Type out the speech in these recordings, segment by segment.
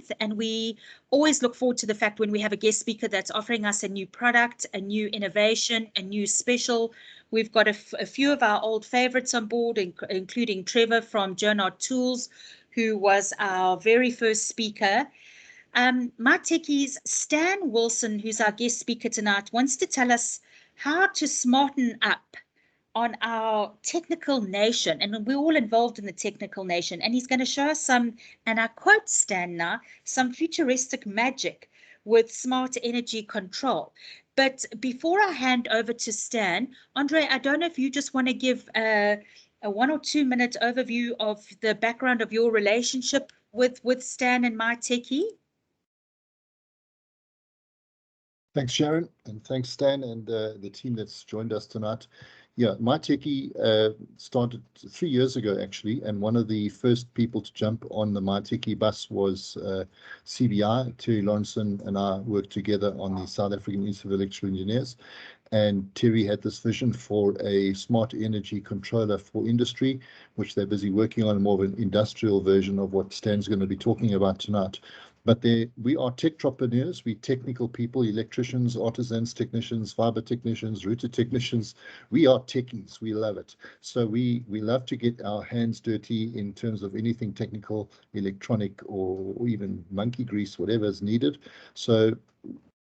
month, and we always look forward to the fact when we have a guest speaker that's offering us a new product, a new innovation, a new special. We've got a few of our old favorites on board, including Trevor from Jonard Tools, who was our very first speaker. MyTechie's Stan Wilson, who's our guest speaker tonight, wants to tell us how to smarten up on our technical nation, and we're all involved in the technical nation, and he's going to show us some, and I quote Stan now, some futuristic magic with smart energy control. But before I hand over to Stan, Andre, I don't know if you just want to give a 1 or 2 minute overview of the background of your relationship with Stan and MyTechie. Thanks, Sharon, and thanks, Stan, and the team that's joined us tonight. Yeah, MyTechie started 3 years ago, actually, and one of the first people to jump on the MyTechie bus was CBI. Terry Lawrenson and I worked together on the South African Institute of Electrical Engineers, and Terry had this vision for a smart energy controller for industry, which they're busy working on, more of an industrial version of what Stan's going to be talking about tonight. But we are tech-tropreneurs, we technical people, electricians, artisans, technicians, fiber technicians, router technicians. We are techies, we love it. So we love to get our hands dirty in terms of anything technical, electronic, or even monkey grease, whatever is needed. So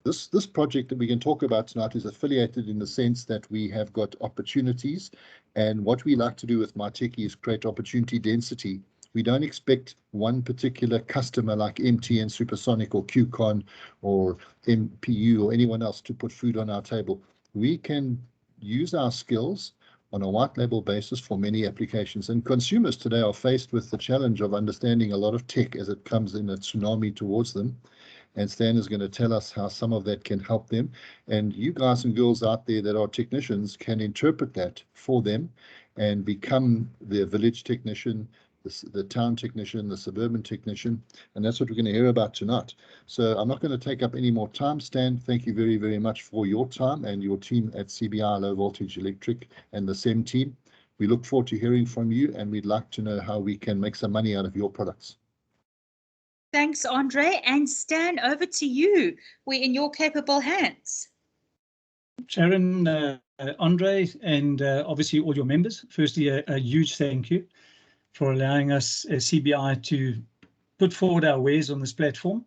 this project that we can talk about tonight is affiliated in the sense that we have got opportunities, and what we like to do with MyTechie is create opportunity density. We don't expect one particular customer like MTN, Supersonic, or QCon, or MPU, or anyone else to put food on our table. We can use our skills on a white label basis for many applications. And consumers today are faced with the challenge of understanding a lot of tech as it comes in a tsunami towards them. And Stan is going to tell us how some of that can help them. And you guys and girls out there that are technicians can interpret that for them and become the village technician, the town technician, the suburban technician, and that's what we're going to hear about tonight. So I'm not going to take up any more time. Stan, thank you very, very much for your time and your team at CBI Low Voltage Electric and the SEM team. We look forward to hearing from you, and we'd like to know how we can make some money out of your products. Thanks, Andre. And Stan, over to you. We're in your capable hands. Sharon, Andre, and obviously all your members. Firstly, a huge thank you for allowing us CBI to put forward our wares on this platform.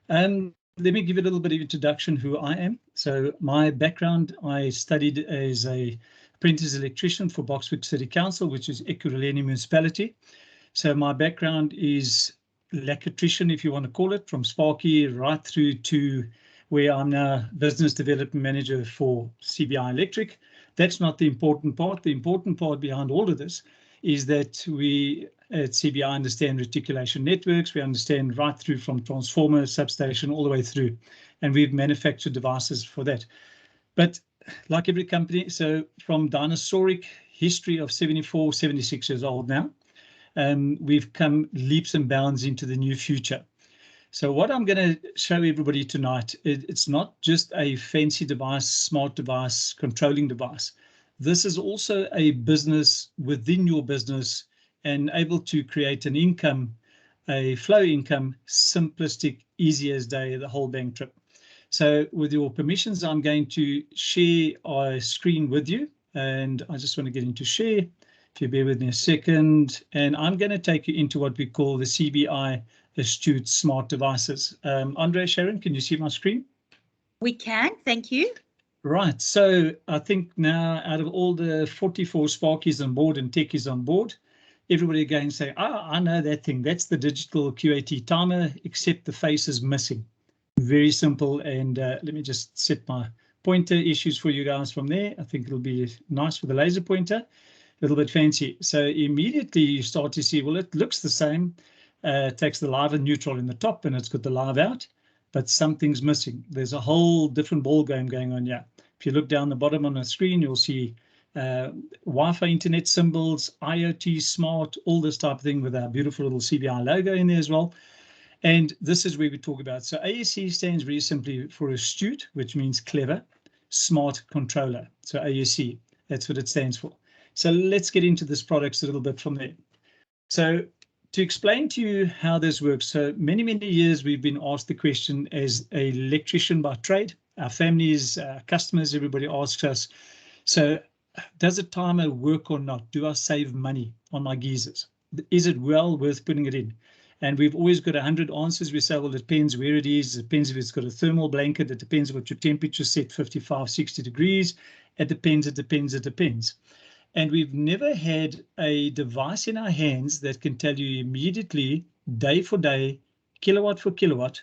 Let me give you a little bit of introduction who I am. So my background, I studied as a apprentice electrician for Boksburg City Council, which is Ekurhuleni Municipality. So my background is electrician, if you want to call it, from Sparky right through to where I'm now business development manager for CBI Electric. That's not the important part. The important part behind all of this is that we at CBI understand reticulation networks. We understand right through from transformer, substation, all the way through, and we've manufactured devices for that. But like every company, so from dinosauric history of 74, 76 years old now, we've come leaps and bounds into the new future. So what I'm going to show everybody tonight, it's not just a fancy device, smart device, controlling device. This is also a business within your business and able to create an income, a flow income, simplistic, easy as day, the whole bank trip. So with your permissions, I'm going to share our screen with you, and I just want to get into share. If you bear with me a second, and I'm going to take you into what we call the CBI Astute Smart Devices. Andre, Sharon, can you see my screen? We can, thank you. Right, so I think now out of all the 44 Sparkies on board and techies on board, everybody again say, I know that thing, that's the digital QAT timer, except the face is missing. Very simple, and let me just set my pointer issues for you guys from there. I think it'll be nice with the laser pointer, a little bit fancy. So immediately you start to see, well, it looks the same. It takes the live and neutral in the top, and it's got the live out, but something's missing. There's a whole different ball game going on here. If you look down the bottom on the screen, you'll see Wi-Fi internet symbols, IoT, smart, all this type of thing with our beautiful little CBI logo in there as well. And this is where we talk about. So ASC stands very simply for astute, which means clever, smart controller. So ASC, that's what it stands for. So let's get into this products a little bit from there. So to explain to you how this works, so many years we've been asked the question as an electrician by trade. Our families, customers, everybody asks us, so does a timer work or not? Do I save money on my geysers? Is it well worth putting it in? And we've always got 100 answers. We say, well, it depends where it is. It depends if it's got a thermal blanket. It depends what your temperature set, 55, 60 degrees. It depends. And we've never had a device in our hands that can tell you immediately, day for day, kilowatt for kilowatt,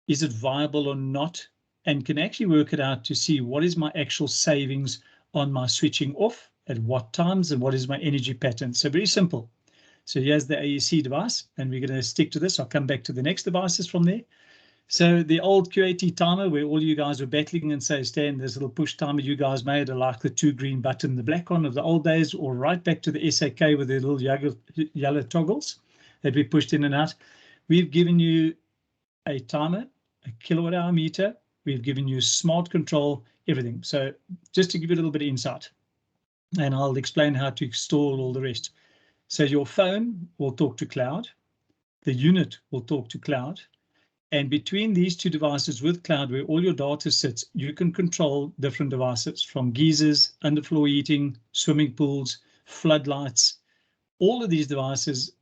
is it viable or not, and can actually work it out to see what is my actual savings on my switching off at what times and what is my energy pattern. So very simple. So here's the AEC device, and we're going to stick to this. I'll come back to the next devices from there. So the old QAT timer, where all you guys were battling and say, Stan, this little push timer you guys made, I like the 2 green button, the black one of the old days, or right back to the SAK with the little yellow toggles that we pushed in and out. We've given you a timer, a kilowatt hour meter. We've given you smart control, everything. So just to give you a little bit of insight, and I'll explain how to install all the rest. So your phone will talk to cloud. The unit will talk to cloud. And between these two devices with cloud, where all your data sits, you can control different devices from geysers, underfloor heating, swimming pools, floodlights. All of these devices,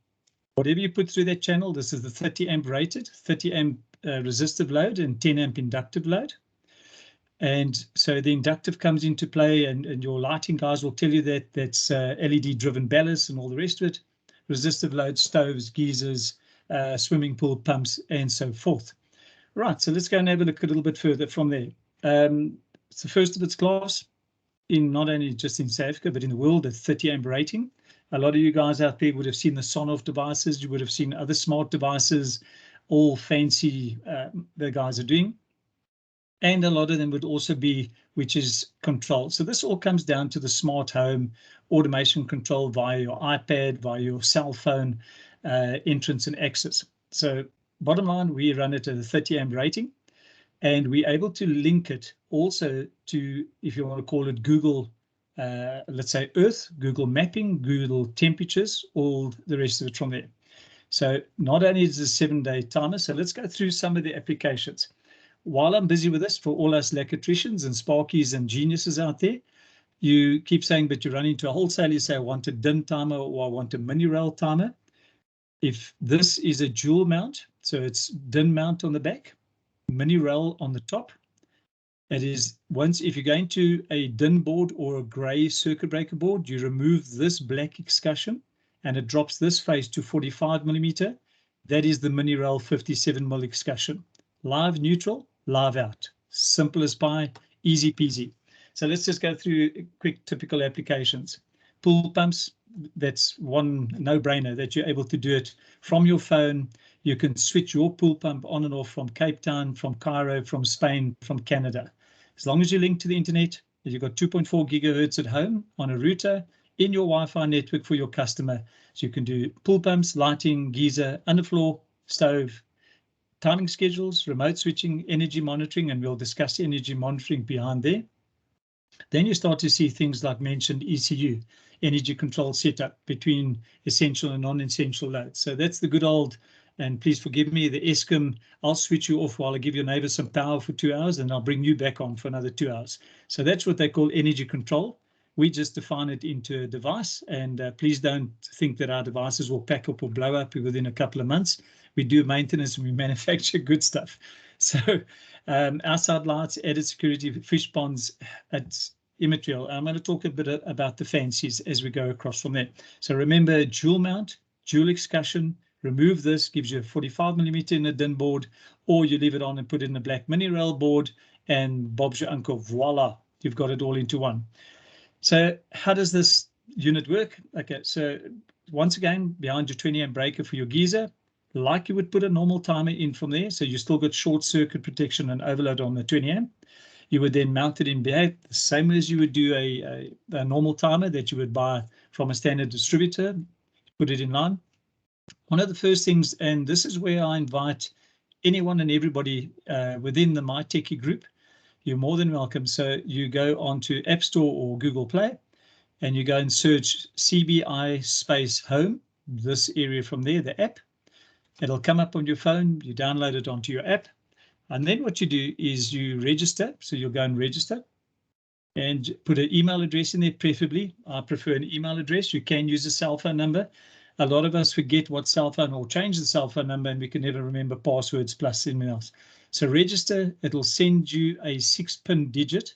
whatever you put through that channel, this is the 30 amp rated, 30 amp resistive load and 10 amp inductive load. And so the inductive comes into play, and your lighting guys will tell you that that's LED driven ballast and all the rest of it. Resistive load, stoves, geysers, swimming pool pumps, and so forth. Right, so let's go and have a look a little bit further from there. It's the first of its class, in not only just in South Africa, but in the world, at 30 amp rating. A lot of you guys out there would have seen the Sonoff devices. You would have seen other smart devices, all fancy, the guys are doing. And a lot of them would also be, which is control. So this all comes down to the smart home automation control via your iPad, via your cell phone, entrance and access. So bottom line, we run it at a 30 amp rating, and we're able to link it also to, if you want to call it Google, let's say Earth, Google mapping, Google temperatures, all the rest of it from there. So not only is it a 7-day timer, so let's go through some of the applications. While I'm busy with this, for all us electricians and sparkies and geniuses out there, you keep saying, but you run into a wholesaler, you say, I want a DIN timer or I want a mini rail timer. If this is a dual mount, so it's DIN mount on the back, mini rail on the top, it is once, if you're going to a DIN board or a gray circuit breaker board, you remove this black excussion and it drops this face to 45 millimeter. That is the mini rail 57 mil excussion. Live neutral, live out. Simple as pie, easy peasy. So let's just go through quick typical applications. Pool pumps, that's one no-brainer that you're able to do it from your phone. You can switch your pool pump on and off from Cape Town, from Cairo, from Spain, from Canada. As long as you link to the internet, you've got 2.4 gigahertz at home on a router in your Wi-Fi network for your customer. So you can do pool pumps, lighting, geyser, underfloor, stove, timing schedules, remote switching, energy monitoring, and we'll discuss energy monitoring behind there. Then you start to see things like mentioned ECU, energy control setup between essential and non-essential loads. So that's the good old, and please forgive me, the Eskom, I'll switch you off while I give your neighbor some power for 2 hours, and I'll bring you back on for another 2 hours. So that's what they call energy control. We just define it into a device, and please don't think that our devices will pack up or blow up within a couple of months. We do maintenance and we manufacture good stuff. So outside lights, added security, fish ponds, it's immaterial. I'm going to talk a bit about the fancies as we go across from there. So remember, dual mount, dual excussion, remove this, gives you a 45 millimeter in a DIN board, or you leave it on and put it in a black mini rail board, and Bob's your uncle, voila, you've got it all into one. So how does this unit work? Okay, so once again, behind your 20 amp breaker for your geyser, like you would put a normal timer in from there, so you still got short circuit protection and overload on the 20 amp. You would then mount it in behind, the same as you would do a normal timer that you would buy from a standard distributor, put it in line. One of the first things, and this is where I invite anyone and everybody within the MyTechie group, you're more than welcome. So you go onto App Store or Google Play, and you go and search CBI space home, this area from there, the app. It'll come up on your phone, you download it onto your app, and then what you do is you register. So you'll go and register and put an email address in there, preferably. I prefer an email address. You can use a cell phone number. A lot of us forget what cell phone, or change the cell phone number, and we can never remember passwords plus anything else. So register, it'll send you a 6-pin digit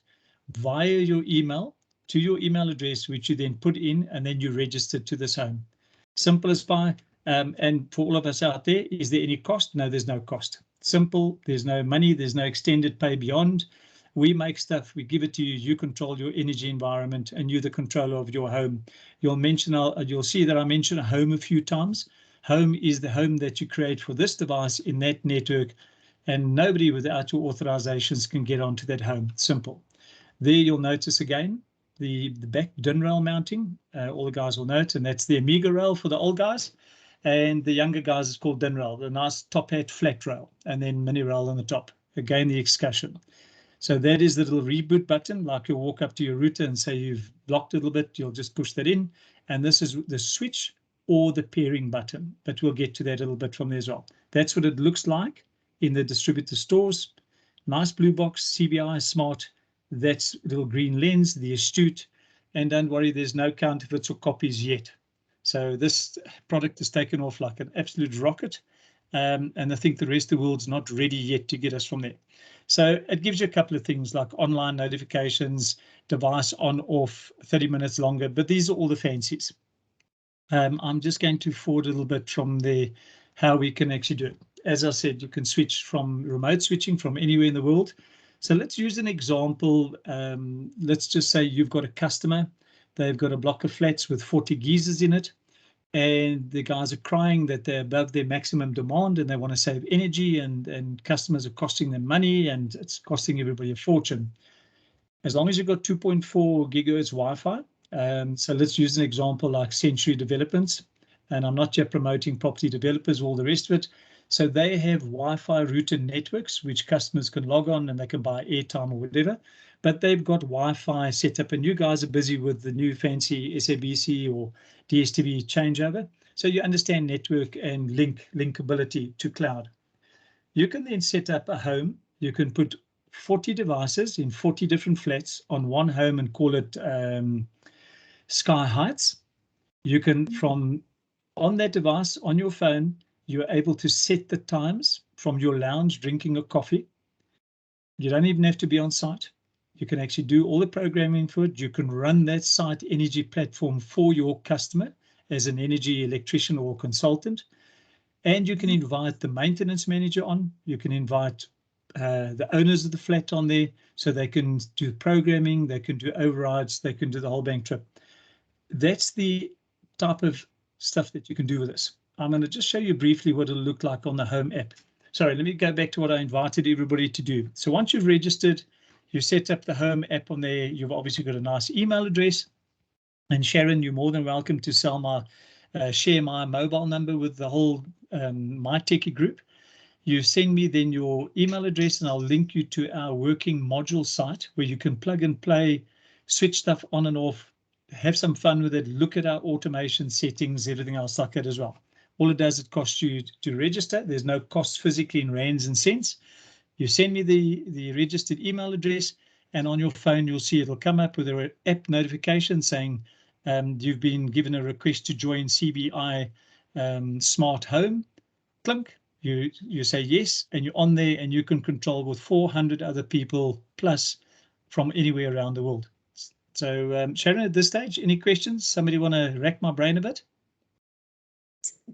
via your email to your email address, which you then put in, and then you register to this home. Simple as pie. And for all of us out there, is there any cost? No, there's no cost. Simple. There's no money. There's no extended pay beyond. We make stuff, we give it to you, you control your energy environment, and you're the controller of your home. You'll see that I mention a home a few times. Home is the home that you create for this device in that network, and nobody without your authorizations can get onto that home. Simple. There you'll notice again the back DIN rail mounting. All the guys will note, and that's the Amiga rail for the old guys. And the younger guys is called DIN rail, the nice top hat flat rail, and then mini rail on the top. Again, the excursion. So that is the little reboot button, like you'll walk up to your router and say you've blocked a little bit, you'll just push that in. And this is the switch or the pairing button, but we'll get to that a little bit from there as well. That's what it looks like in the distributor stores. Nice blue box, CBI, smart. That's little green lens, the astute. And don't worry, there's no counterfeits or copies yet. So this product is taken off like an absolute rocket. And I think the rest of the world's not ready yet to get us from there. So it gives you a couple of things like online notifications, device on, off, 30 minutes longer, but these are all the fancies. I'm just going to forward a little bit from there, how we can actually do it. As I said, you can switch from remote switching from anywhere in the world. So let's use an example. Let's just say you've got a customer. They've got a block of flats with 40 geysers in it. And the guys are crying that they're above their maximum demand and they want to save energy, and customers are costing them money and it's costing everybody a fortune. As long as you've got 2.4 gigahertz Wi-Fi, so let's use an example like Century Developments, and I'm not yet promoting property developers, all the rest of it. So they have Wi-Fi router networks which customers can log on and they can buy airtime or whatever, but they've got Wi-Fi set up, and you guys are busy with the new fancy SABC or DSTV changeover. So you understand network and linkability to cloud. You can then set up a home. You can put 40 devices in 40 different flats on one home and call it Sky Heights. You can, from on that device on your phone, you're able to set the times from your lounge drinking a coffee. You don't even have to be on site. You can actually do all the programming for it. You can run that site energy platform for your customer as an energy electrician or consultant. And you can invite the maintenance manager on. You can invite the owners of the flat on there so they can do programming, they can do overrides, they can do the whole bank trip. That's the type of stuff that you can do with this. I'm going to just show you briefly what it'll look like on the home app. Sorry, let me go back to what I invited everybody to do. So once you've registered, you set up the home app on there, you've obviously got a nice email address. And Sharon, you're more than welcome to share my mobile number with the whole MyTechie group. You send me then your email address and I'll link you to our working module site where you can plug and play, switch stuff on and off, have some fun with it, look at our automation settings, everything else like that as well. All it does, it costs you to register. There's no cost physically in rands and cents. You send me the registered email address, and on your phone, you'll see it'll come up with an app notification saying you've been given a request to join CBI Smart Home. Clink, you say yes, and you're on there, and you can control with 400 other people plus from anywhere around the world. So Sharon, at this stage, any questions? Somebody want to rack my brain a bit?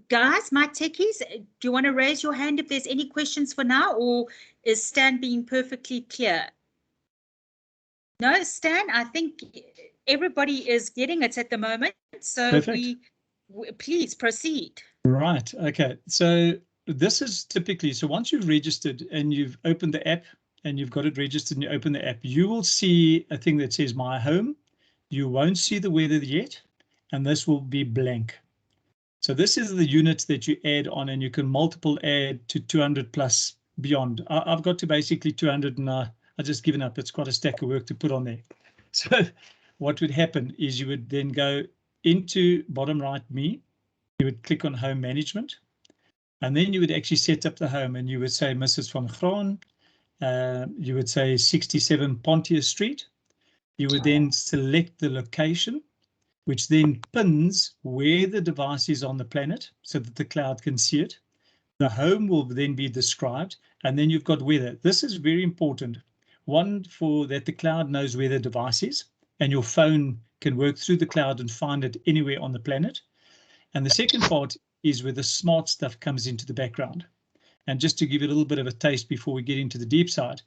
Guys, MyTechies, do you want to raise your hand if there's any questions for now, or is Stan being perfectly clear? No, Stan, I think everybody is getting it at the moment. So Perfect. Please proceed. Right. Okay. So this is typically, so once you've registered and you've opened the app and you've got it registered and you open the app, you will see a thing that says My Home. You won't see the weather yet, and this will be blank. So this is the units that you add on, and you can multiple add to 200 plus beyond. I've got to basically 200 and I just given up. It's quite a stack of work to put on there. So what would happen is you would then go into bottom right me, You would click on Home Management, and then you would actually set up the home, and you would say Mrs. van Graan. You would say 67 Pontius Street. You would then select the location, which then pins where the device is on the planet so that the cloud can see it. The home will then be described, and then you've got weather. This is very important. One, for that the cloud knows where the device is, and your phone can work through the cloud and find it anywhere on the planet. And the second part is where the smart stuff comes into the background. And just to give you a little bit of a taste before we get into the deep side,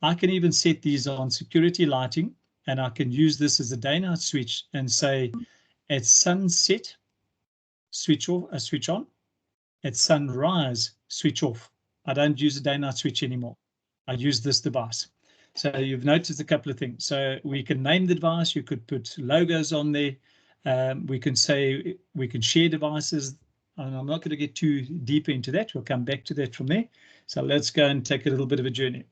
I can even set these on security lighting, and I can use this as a day-night switch and say at sunset, switch off, switch on. At sunrise, switch off. I don't use a day-night switch anymore. I use this device. So you've noticed a couple of things. So we can name the device. You could put logos on there. We can say we can share devices. And I'm not going to get too deep into that. We'll come back to that from there. So let's go and take a little bit of a journey.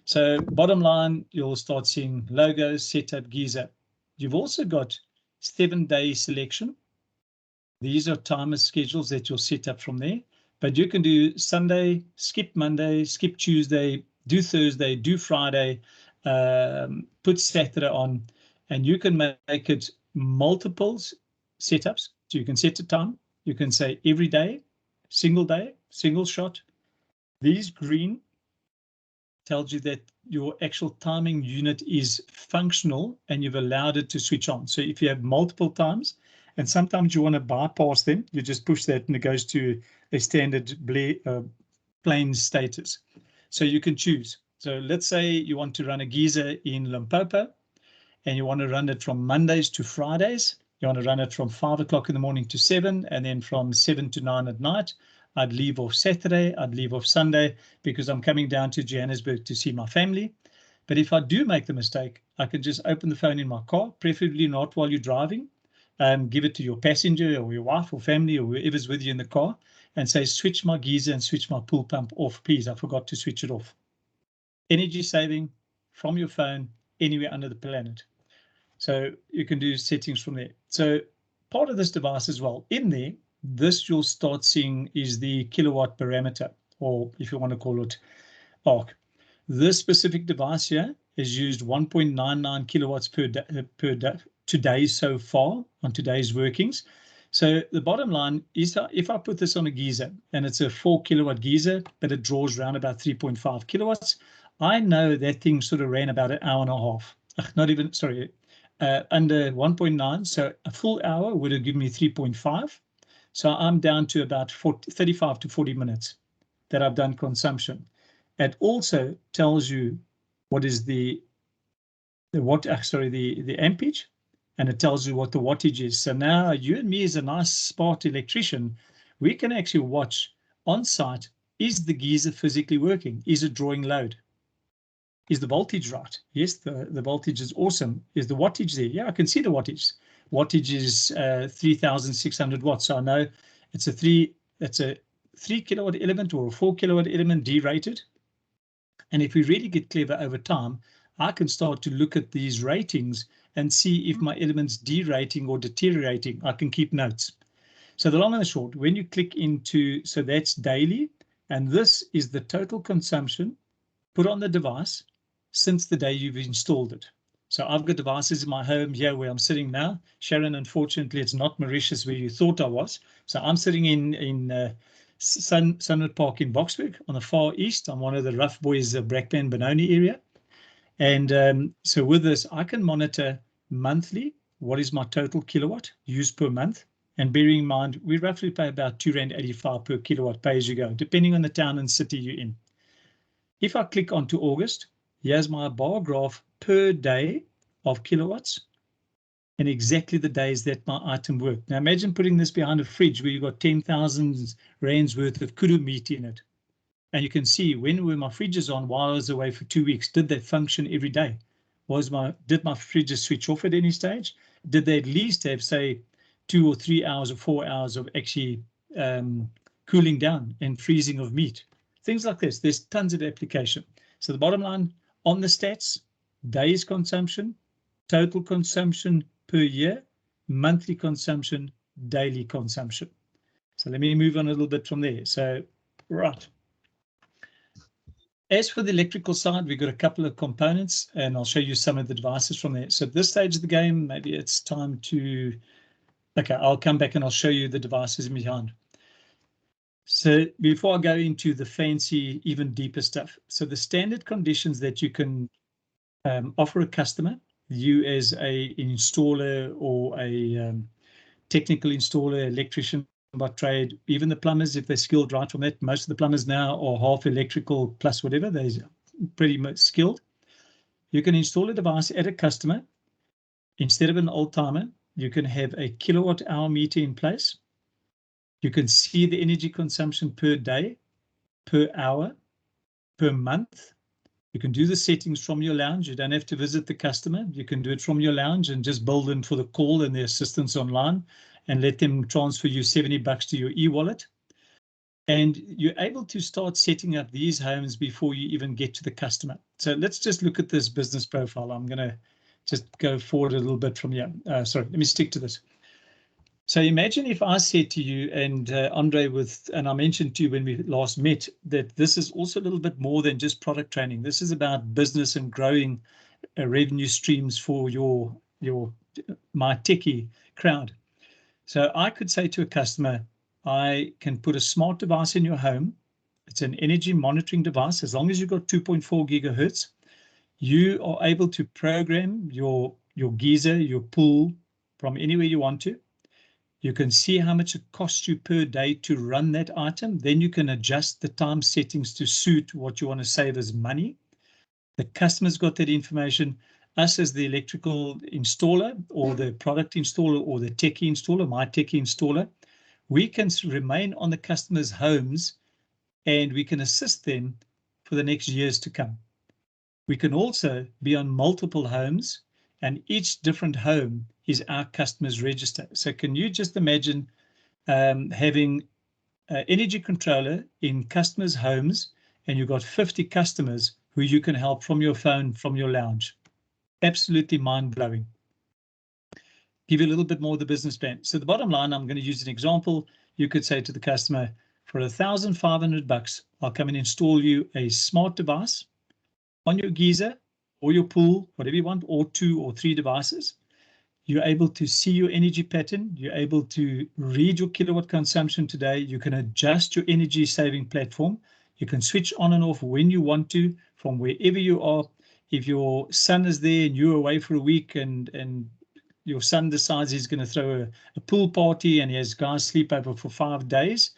So bottom line, you'll start seeing logos, setup, geyser. You've also got 7-day selection. These are timer schedules that you'll set up from there. But you can do Sunday, skip Monday, skip Tuesday, do Thursday, do Friday, put Saturday on, and you can make it multiple setups. So you can set a time. You can say every day, single shot. These green tells you that your actual timing unit is functional and you've allowed it to switch on. So if you have multiple times, and sometimes you want to bypass them, you just push that and it goes to a standard plain status. So you can choose. So let's say you want to run a geyser in Limpopo and you want to run it from Mondays to Fridays. You want to run it from 5 o'clock in the morning to 7, and then from 7 to 9 at night. I'd leave off Saturday, I'd leave off Sunday because I'm coming down to Johannesburg to see my family. But if I do make the mistake, I can just open the phone in my car, preferably not while you're driving, give it to your passenger or your wife or family or whoever's with you in the car and say, switch my geyser and switch my pool pump off, please. I forgot to switch it off. Energy saving from your phone anywhere under the planet. So you can do settings from there. So part of this device as well, in there, this you'll start seeing is the kilowatt parameter, or if you want to call it arc. This specific device here has used 1.99 kilowatts per day today so far on today's workings. So the bottom line is that if I put this on a geyser and it's a 4 kilowatt geyser, but it draws around about 3.5 kilowatts, I know that thing sort of ran about an hour and a half. Not even, sorry, under 1.9. So a full hour would have given me 3.5. So I'm down to about 35 to 40 minutes that I've done consumption. It also tells you what is the ampage, and it tells you what the wattage is. So now you and me as a nice smart electrician, we can actually watch on site, is the geyser physically working? Is it drawing load? Is the voltage right? Yes, the voltage is awesome. Is the wattage there? Yeah, I can see the wattage. Wattage is 3,600 watts. So I know it's a 3 kilowatt element or a 4 kilowatt element derated. And if we really get clever over time, I can start to look at these ratings and see if my element's derating or deteriorating. I can keep notes. So the long and the short, when you click into, so that's daily, and this is the total consumption put on the device since the day you've installed it. So I've got devices in my home here where I'm sitting now. Sharon, unfortunately, it's not Mauritius where you thought I was. So I'm sitting in Sunwood Park in Boksburg on the far east. I'm one of the rough boys of Brakpan Benoni area. And so with this, I can monitor monthly what is my total kilowatt used per month. And bearing in mind, we roughly pay about R2.85 per kilowatt pay as you go, depending on the town and city you're in. If I click onto August, here's my bar graph per day of kilowatts and exactly the days that my item worked. Now imagine putting this behind a fridge where you've got 10,000 rands worth of kudu meat in it. And you can see when were my fridges on while I was away for 2 weeks. Did they function every day? Did my fridges switch off at any stage? Did they at least have, say, 2 or 3 hours or 4 hours of actually cooling down and freezing of meat? Things like this. There's tons of application. So the bottom line on the stats, days consumption, total consumption per year, monthly consumption, daily consumption. So let me move on a little bit from there. So, right. As for the electrical side, we've got a couple of components, and I'll show you some of the devices from there. So at this stage of the game, maybe it's time to, okay, I'll come back and I'll show you the devices behind. So before I go into the fancy, even deeper stuff, so the standard conditions that you can offer a customer, you as an installer or a technical installer, electrician by trade, even the plumbers, if they're skilled right from it, most of the plumbers now are half electrical plus whatever, they're pretty much skilled. You can install a device at a customer. Instead of an old timer, you can have a kilowatt hour meter in place. You can see the energy consumption per day, per hour, per month. You can do the settings from your lounge. You don't have to visit the customer. You can do it from your lounge and just bill them for the call and the assistance online and let them transfer you $70 to your e-wallet. And you're able to start setting up these homes before you even get to the customer. So let's just look at this business profile. I'm going to just go forward a little bit from here. Sorry, let me stick to this. So imagine if I said to you, and Andre, and I mentioned to you when we last met, that this is also a little bit more than just product training. This is about business and growing revenue streams for your MyTechie crowd. So I could say to a customer, I can put a smart device in your home. It's an energy monitoring device. As long as you've got 2.4 gigahertz, you are able to program your geyser, your pool from anywhere you want to. You can see how much it costs you per day to run that item. Then you can adjust the time settings to suit what you want to save as money. The customer's got that information. Us as the electrical installer or the product installer or the techie installer, MyTechie installer, we can remain on the customer's homes and we can assist them for the next years to come. We can also be on multiple homes, and each different home is our customer's register. So can you just imagine having an energy controller in customers' homes, and you've got 50 customers who you can help from your phone, from your lounge? Absolutely mind-blowing. Give you a little bit more of the business plan. So the bottom line, I'm going to use an example. You could say to the customer, for $1,500, I'll come and install you a smart device on your geyser or your pool, whatever you want, or 2 or 3 devices. You're able to see your energy pattern. You're able to read your kilowatt consumption today. You can adjust your energy saving platform. You can switch on and off when you want to from wherever you are. If your son is there and you're away for a week and your son decides he's going to throw a pool party and he has guys sleep over for 5 days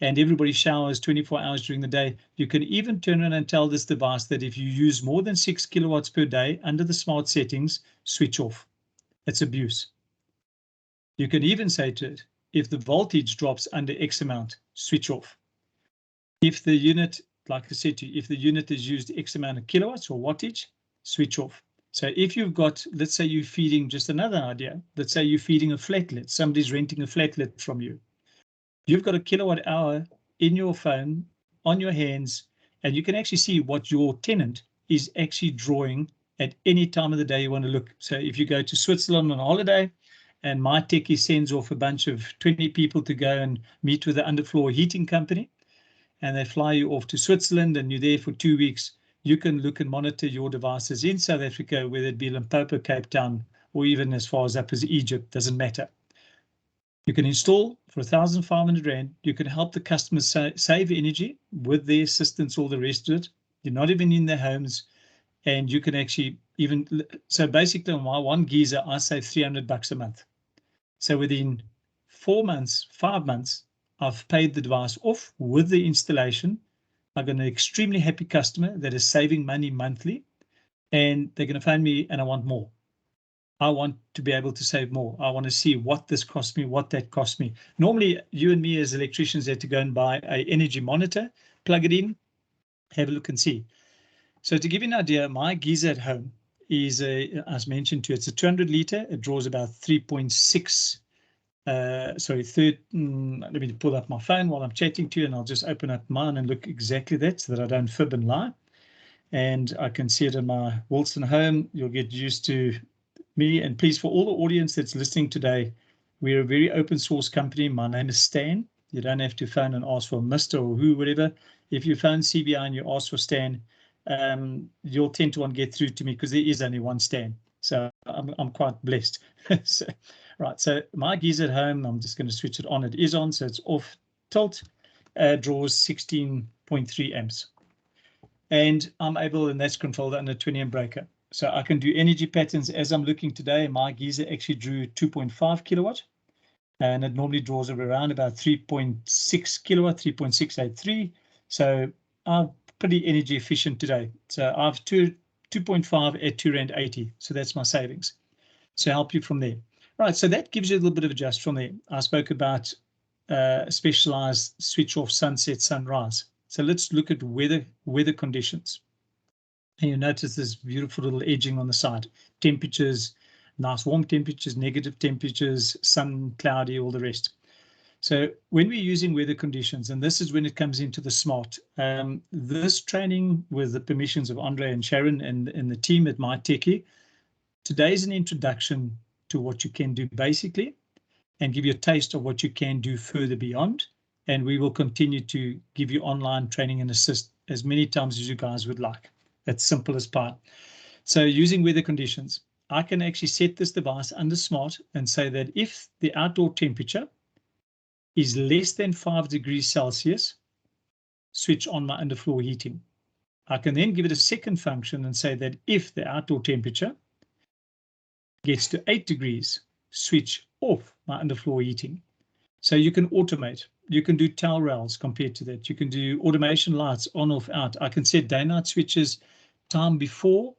and everybody showers 24 hours during the day, you can even turn around and tell this device that if you use more than 6 kilowatts per day under the smart settings, switch off. It's abuse. You can even say to it, if the voltage drops under X amount, switch off. If the unit, like I said to you, if the unit is used X amount of kilowatts or wattage, switch off. So if you've got, let's say you're feeding, just another idea, let's say you're feeding a flatlet, somebody's renting a flatlet from you. You've got a kilowatt hour in your phone, on your hands, and you can actually see what your tenant is actually drawing at any time of the day you want to look. So if you go to Switzerland on holiday and MyTechie sends off a bunch of 20 people to go and meet with the underfloor heating company, and they fly you off to Switzerland and you're there for 2 weeks, you can look and monitor your devices in South Africa, whether it be Limpopo, Cape Town, or even as far as up as Egypt, doesn't matter. You can install for 1,500 Rand. You can help the customers save energy with their assistance, all the rest of it. You're not even in their homes. And you can actually even, so basically on my one geyser, I save $300 a month. So within 4 months, 5 months, I've paid the device off with the installation. I've got an extremely happy customer that is saving money monthly, and they're going to phone me and I want more. I want to be able to save more. I want to see what this cost me, what that cost me. Normally, you and me as electricians have to go and buy an energy monitor, plug it in, have a look and see. So to give you an idea, my geyser at home is, as mentioned to you, it's a 200 litre. It draws about 3.6. Let me pull up my phone while I'm chatting to you, and I'll just open up mine and look exactly that so that I don't fib and lie. And I can see it in my Wilson home. You'll get used to me. And please, for all the audience that's listening today, we're a very open source company. My name is Stan. You don't have to phone and ask for Mr. or who, whatever. If you phone CBI and you ask for Stan, you'll tend to want to get through to me because there is only one Stan. So I'm quite blessed. So, right, so my geyser at home, I'm just going to switch it on. It is on, so it's off tilt, draws 16.3 amps. And I'm able, and that's controlled under 20 amp breaker. So I can do energy patterns as I'm looking today. My geyser actually drew 2.5 kilowatt, and it normally draws around about 3.6 kilowatt, 3.683. So I'm pretty energy efficient today. So I've 2.5 at £2.80. So that's my savings. So help you from there. Right, so that gives you a little bit of adjust from there. I spoke about specialized switch off sunset, sunrise. So let's look at weather conditions. And you notice this beautiful little edging on the side. Temperatures, nice warm temperatures, negative temperatures, sun, cloudy, all the rest. So when we're using weather conditions, and this is when it comes into the smart, this training with the permissions of Andre and Sharon and the team at MyTechie, today's an introduction to what you can do basically and give you a taste of what you can do further beyond. And we will continue to give you online training and assist as many times as you guys would like. That's simple as pie. So using weather conditions, I can actually set this device under smart and say that if the outdoor temperature is less than 5 degrees Celsius, switch on my underfloor heating. I can then give it a second function and say that if the outdoor temperature gets to 8 degrees, switch off my underfloor heating. So you can automate. You can do towel rails compared to that. You can do automation lights on, off, out. I can set day-night switches time before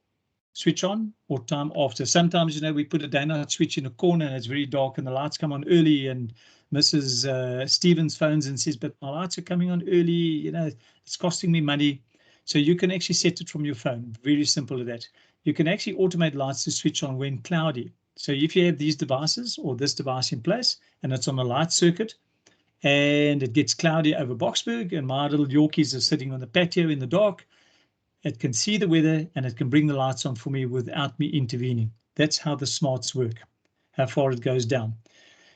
switch on or time after. Sometimes, you know, we put a day-night switch in a corner and it's very dark and the lights come on early, and Mrs. Stevens phones and says, but my lights are coming on early, you know, it's costing me money. So you can actually set it from your phone. Very simple to that. You can actually automate lights to switch on when cloudy. So if you have these devices or this device in place and it's on a light circuit and it gets cloudy over Boksburg and my little Yorkies are sitting on the patio in the dark, it can see the weather and it can bring the lights on for me without me intervening. That's how the smarts work, how far it goes down.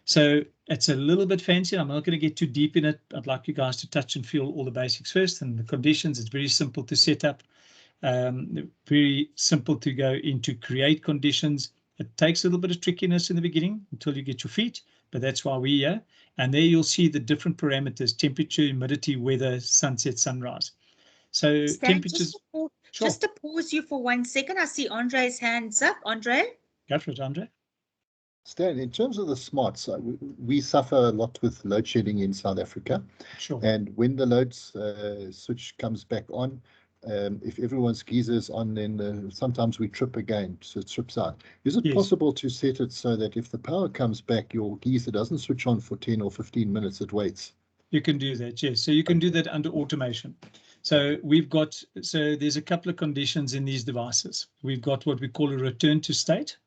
So it's a little bit fancy. I'm not going to get too deep in it. I'd like you guys to touch and feel all the basics first. And the conditions, it's very simple to set up. Very simple to go into create conditions. It takes a little bit of trickiness in the beginning until you get your feet, but that's why we're here. And there you'll see the different parameters: temperature, humidity, weather, sunset, sunrise. So Stan, temperatures. just to pause you for 1 second. I see Andre's hands up. Andre? Go for it, Andre. Stan, in terms of the smarts, we suffer a lot with load shedding in South Africa. Sure. And when the load switch comes back on, if everyone's geyser is on, then sometimes we trip again, so it trips out. Is it possible to set it so that if the power comes back, your geyser doesn't switch on for 10 or 15 minutes, it waits? You can do that, yes. So you can do that under automation. So there's a couple of conditions in these devices. We've got what we call a return to state.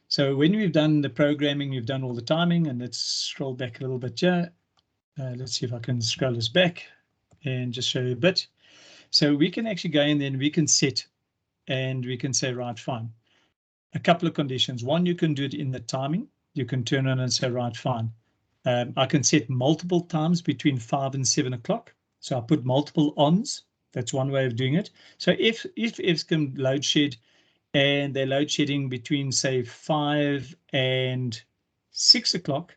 So when we've done the programming, we've done all the timing, and let's scroll back a little bit here. Let's see if I can scroll this back and just show you a bit. So we can actually go in there and we can set, and we can say, right, fine. A couple of conditions. One, you can do it in the timing. You can turn on and say, right, fine. I can set multiple times between 5 and 7 o'clock. So I put multiple ons. That's one way of doing it. So if Eskom load shed and they're load shedding between, say, 5 and 6 o'clock,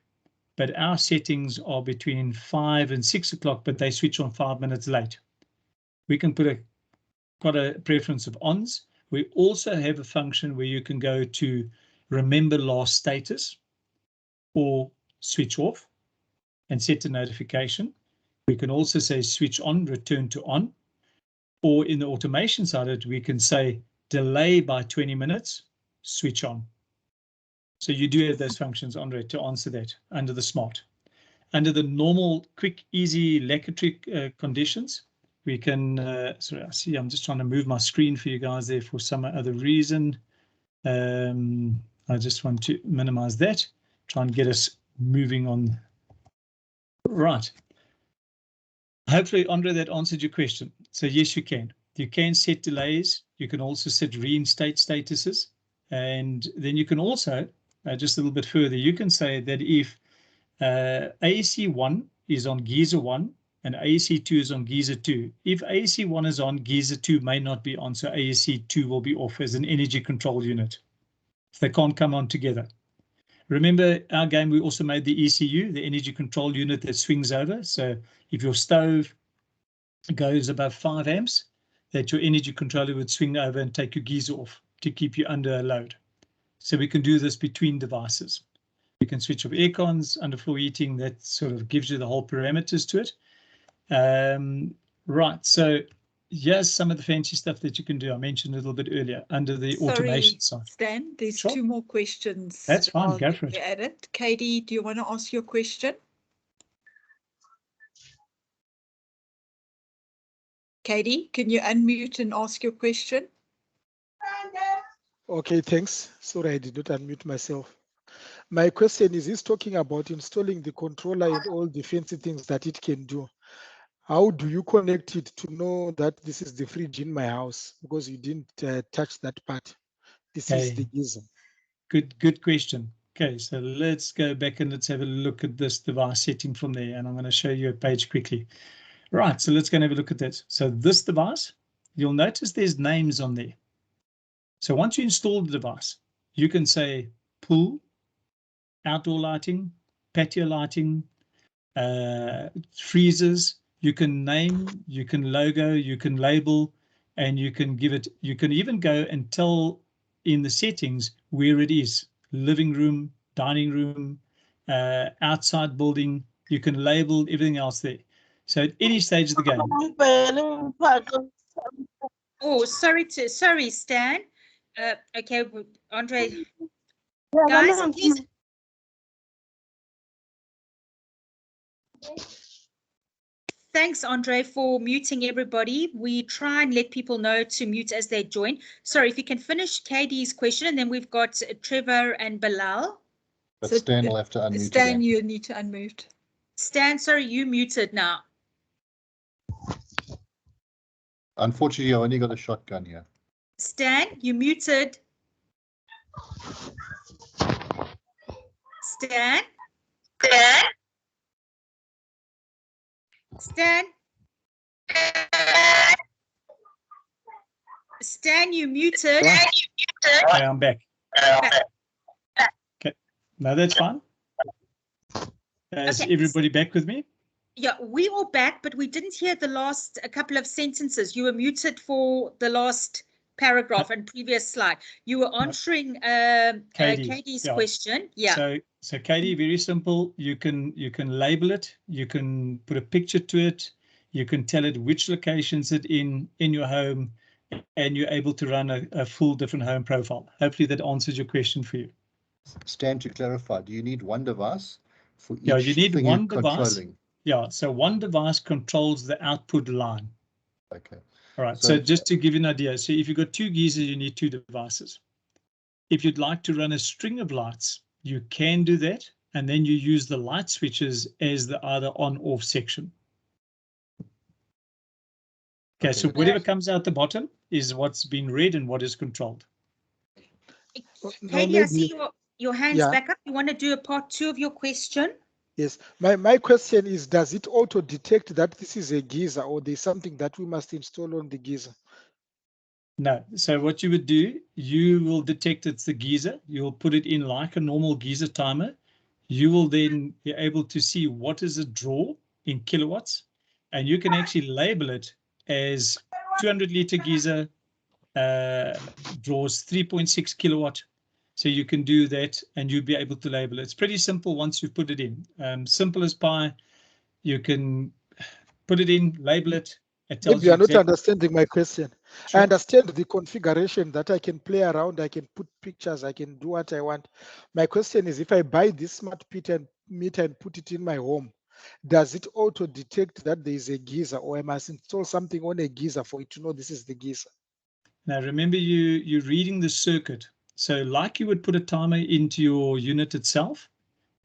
but our settings are between 5 and 6 o'clock, but they switch on 5 minutes late, we can put quite a preference of ons. We also have a function where you can go to remember last status or switch off and set a notification. We can also say switch on, return to on, or in the automation side of it, we can say delay by 20 minutes, switch on. So you do have those functions, Andre, to answer that under the smart. Under the normal, quick, easy, Lackatrick conditions, we can, sorry, I see I'm just trying to move my screen for you guys there for some other reason. I just want to minimize that, try and get us moving on. Right. Hopefully, Andre, that answered your question. So yes, you can. You can set delays. You can also set reinstate statuses. And then you can also, just a little bit further, you can say that if AEC1 is on geyser 1 and AEC 2 is on geyser 2. If AEC 1 is on, geyser 2 may not be on, so AEC 2 will be off as an energy control unit. They can't come on together. Remember our game, we also made the ECU, the energy control unit that swings over. So if your stove goes above 5 amps, that your energy controller would swing over and take your geyser off to keep you under a load. So we can do this between devices. You can switch off air cons, underfloor heating, that sort of gives you the whole parameters to it. Right, so here's some of the fancy stuff that you can do. I mentioned a little bit earlier under the automation side. Stan, there's Sure. 2 more questions. That's fine, go for it. Added. Katie, do you want to ask your question? Katie, can you unmute and ask your question? Okay, thanks. Sorry, I did not unmute myself. My question is, he's talking about installing the controller and all the fancy things that it can do. How do you connect it to know that this is the fridge in my house? Because you didn't touch that part. This is the geyser. Good question. Okay, so let's go back and let's have a look at this device setting from there. And I'm going to show you a page quickly. Right, so let's go and have a look at that. So this device, you'll notice there's names on there. So once you install the device, you can say pool, outdoor lighting, patio lighting, freezers. You can name, you can logo, you can label, and you can give it, you can even go and tell in the settings where it is, living room, dining room, outside building. You can label everything else there. So at any stage of the game. Oh, sorry, Stan. Okay, Andre. Guys, please. Thanks, Andre, for muting everybody. We try and let people know to mute as they join. Sorry, if you can finish KD's question, and then we've got Trevor and Bilal. But so Stan will have to unmute Stan, again. you need to unmute. Stan, sorry, you muted now. Unfortunately, I only got a shotgun here. Stan, you muted. Stan? Stan? Stan, you muted. Okay, I'm back. Okay, no, that's fine. Is everybody back with me? Yeah, we are back, but we didn't hear the last couple of sentences. You were muted for the last paragraph and previous slide. You were answering Katie's question. Yeah. So Katie, very simple. You can label it. You can put a picture to it. You can tell it which locations it's in your home, and you're able to run a full different home profile. Hopefully that answers your question for you. Stan, to clarify, do you need one device for each you need thing one you're device. controlling? Yeah, so one device controls the output line. Okay. All right, so just to give you an idea, so if you've got 2 geysers, you need 2 devices. If you'd like to run a string of lights, you can do that, and then you use the light switches as the either on-off section. Okay, so whatever comes out the bottom is what's being read and what is controlled. Katie, I see your hands back up. You want to do a part 2 of your question? Yes, my question is, does it auto detect that this is a geyser, or there's something that we must install on the geyser? No, so what you would do, you will detect it's the geyser. You'll put it in like a normal geyser timer. You will then be able to see what is a draw in kilowatts, and you can actually label it as 200-liter geyser draws 3.6 kilowatt. So you can do that and you'll be able to label it. It's pretty simple once you put it in. Simple as pie. You can put it in, label it. Maybe you're not understanding my question. Sure. I understand the configuration that I can play around, I can put pictures, I can do what I want. My question is, if I buy this smart meter and put it in my home, does it auto detect that there is a geyser, or I must install something on a geyser for it to know this is the geyser? Now remember, you're reading the circuit. So like you would put a timer into your unit itself,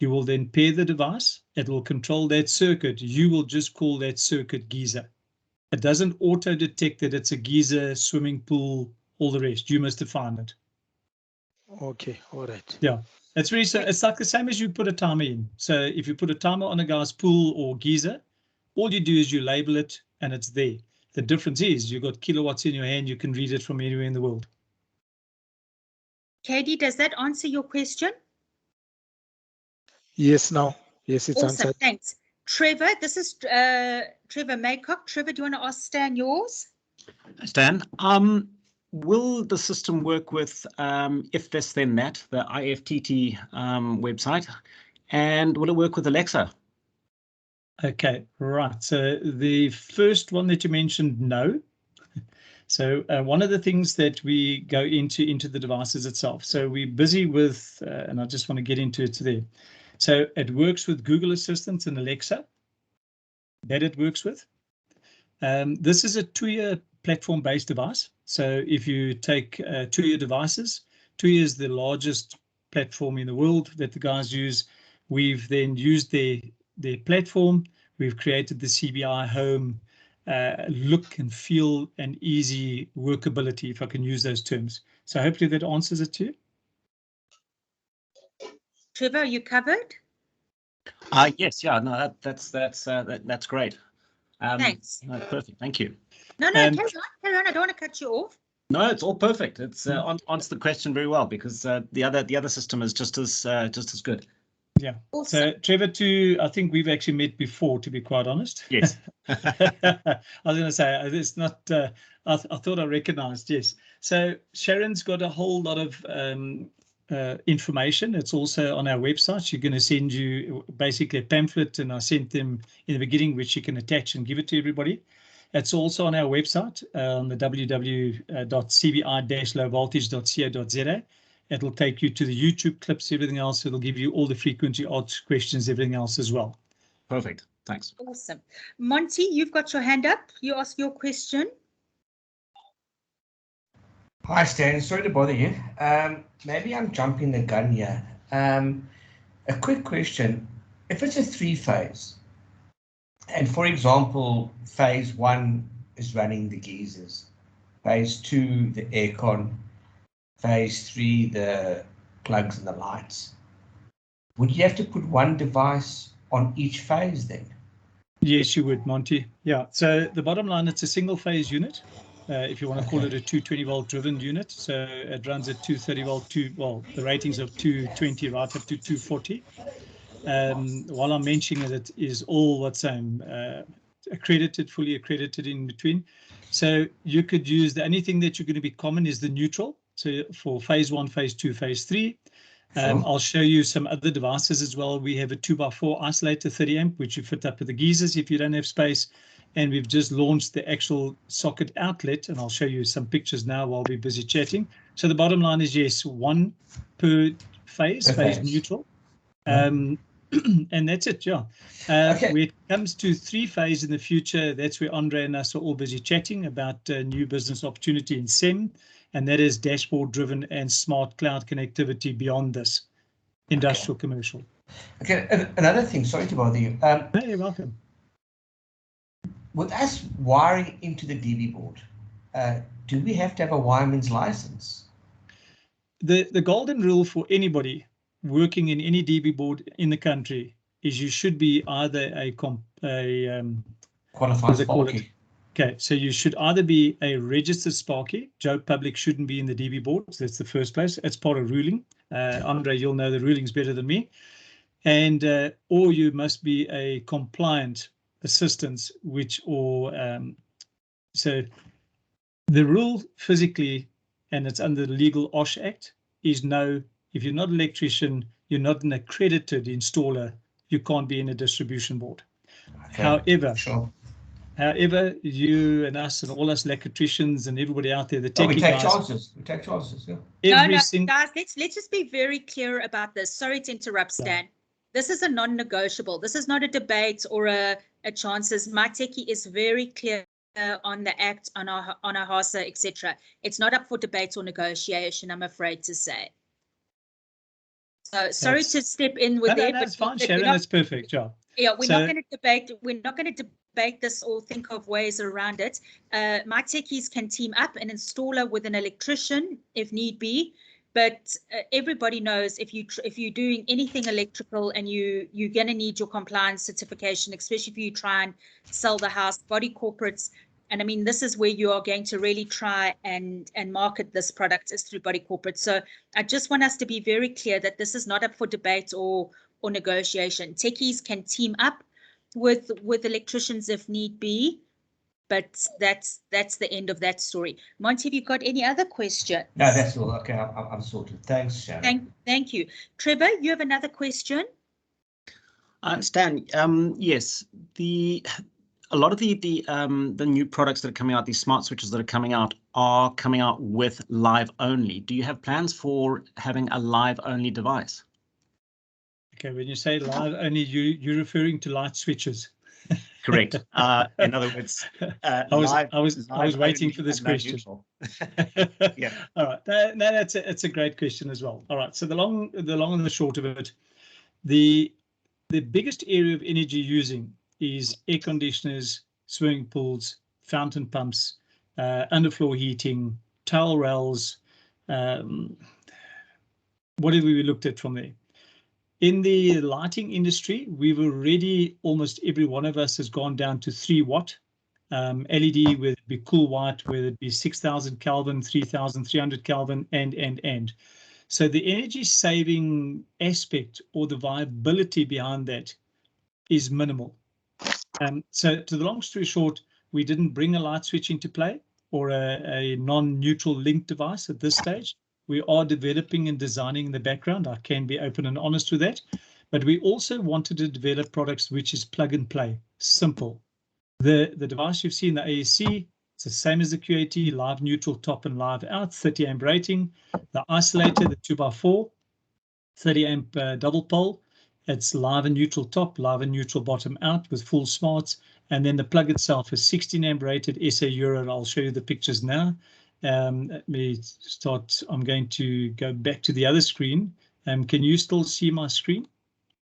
you will then pair the device. It will control that circuit. You will just call that circuit geyser. It doesn't auto detect that it's a geyser, swimming pool, all the rest. You must define it. Okay, all right. Yeah. It's really so. It's like the same as you put a timer in. So if you put a timer on a gas pool or geyser, all you do is you label it and it's there. The difference is you've got kilowatts in your hand. You can read it from anywhere in the world. Katie, does that answer your question? Yes, now. Yes, it's Awesome, answered. thanks. Trevor, this is Trevor Maycock. Trevor, do you want to ask Stan yours? Stan, will the system work with If This Then That, the IFTT website, and will it work with Alexa? Okay, right. So the first one that you mentioned, no. So one of the things that we go into the devices itself. So we're busy with, and I just want to get into it today. So it works with Google Assistant and Alexa. That it works with. This is a Tuya platform-based device. So if you take Tuya devices, Tuya is the largest platform in the world that the guys use. We've then used their platform. We've created the CBI home look and feel and easy workability, if I can use those terms. So hopefully that answers it to you. Trevor, are you covered? Yes, yeah, no, that's great. Thanks. No, perfect, thank you. No, carry on. I don't want to cut you off. No, it's all perfect. It's answered the question very well, because the other system is just as good. Yeah. Awesome. So Trevor, too, I think we've actually met before, to be quite honest. Yes. I was going to say, it's not, I thought I recognized, yes. So Sharon's got a whole lot of information. It's also on our website. She's going to send you basically a pamphlet, and I sent them in the beginning, which you can attach and give it to everybody. It's also on our website on the www.cbi-lowvoltage.co.za. It'll take you to the YouTube clips, everything else. It'll give you all the frequently asked questions, everything else as well. Perfect. Thanks. Awesome. Monty, you've got your hand up. You ask your question. Hi, Stan. Sorry to bother you. Maybe I'm jumping the gun here. A quick question. If it's a three-phase, and for example, phase one is running the geysers, phase two, the aircon, phase three, the plugs and the lights, would you have to put one device on each phase then? Yes, you would, Monty. Yeah. So the bottom line, it's a single phase unit. If you want to call it a 220 volt driven unit. So it runs at 230 volt, the ratings of 220 right up to 240. While I'm mentioning it is all what's accredited, fully accredited in between. So you could use the only thing that you're going to be common is the neutral. So for phase one, phase two, phase three. Sure. I'll show you some other devices as well. We have a 2x4 isolator 30 amp, which you fit up with the geysers if you don't have space. And we've just launched the actual socket outlet, and I'll show you some pictures now while we're busy chatting. So the bottom line is, yes, one per phase, phase neutral. And that's it, yeah. Okay. When it comes to three phase in the future, that's where Andre and us are all busy chatting about new business opportunity in SEM, and that is dashboard driven and smart cloud connectivity beyond this, industrial, commercial. Okay, another thing, sorry to bother you. Hey, you're welcome. With us wiring into the DB board, do we have to have a wireman's license? The golden rule for anybody working in any DB board in the country is you should be either a Qualified Sparky. Okay, so you should either be a registered Sparky. Joe Public shouldn't be in the DB board. So that's the first place. It's part of ruling. Andre, you'll know the rulings better than me. And or you must be a compliant assistant, so the rule physically, and it's under the legal OSH Act, is no, if you're not an electrician, you're not an accredited installer, you can't be in a distribution board. Okay, However, sure. However, you and us and all us electricians and everybody out there, the techie we take guys, chances. We take chances, yeah. Guys, let's just be very clear about this. Sorry to interrupt, Stan. This is a non-negotiable. This is not a debate or a chances. MyTechie is very clear on the act, on our HASA, etc. It's not up for debate or negotiation, I'm afraid to say. So sorry to step in with that. No, it's fine, Sharon. That's perfect. Job. Yeah, we're not going to debate. We're not going to debate this or think of ways around it. MyTechies can team up, an installer with an electrician if need be. But everybody knows if you're doing anything electrical and you're going to need your compliance certification, especially if you try and sell the house, body corporates. And I mean, this is where you are going to really try and market this product is through body corporates. So I just want us to be very clear that this is not up for debate or negotiation. Techies can team up with electricians if need be, but that's the end of that story. Monty, have you got any other questions? No, that's all. Okay, I'm sorted. Thanks, Sharon. Thank you. Trevor, you have another question? Stan, yes, a lot of the new products that are coming out, these smart switches that are coming out with live only. Do you have plans for having a live only device? Okay, when you say live only, you're referring to light switches. Correct. In other words, I was waiting for this question. Yeah. All right. No, it's a great question as well. All right. So the long and the short of it, the biggest area of energy using is air conditioners, swimming pools, fountain pumps, underfloor heating, towel rails, whatever we looked at from there. In the lighting industry, we've already, almost every one of us has gone down to 3 watt LED, whether it be cool white, whether it be 6,000 Kelvin, 3,300 Kelvin, and. So the energy saving aspect or the viability behind that is minimal. So to the long story short, we didn't bring a light switch into play or a non-neutral link device at this stage. We are developing and designing in the background. I can be open and honest with that. But we also wanted to develop products which is plug and play, simple. The device you've seen, the ASC, it's the same as the QAT, live neutral top and live out, 30 amp rating. The isolator, the 2x4, 30 amp double pole. It's live and neutral top, live and neutral bottom out with full smarts. And then the plug itself is 16 amp rated SA Euro. I'll show you the pictures now. Let me start. I'm going to go back to the other screen. Can you still see my screen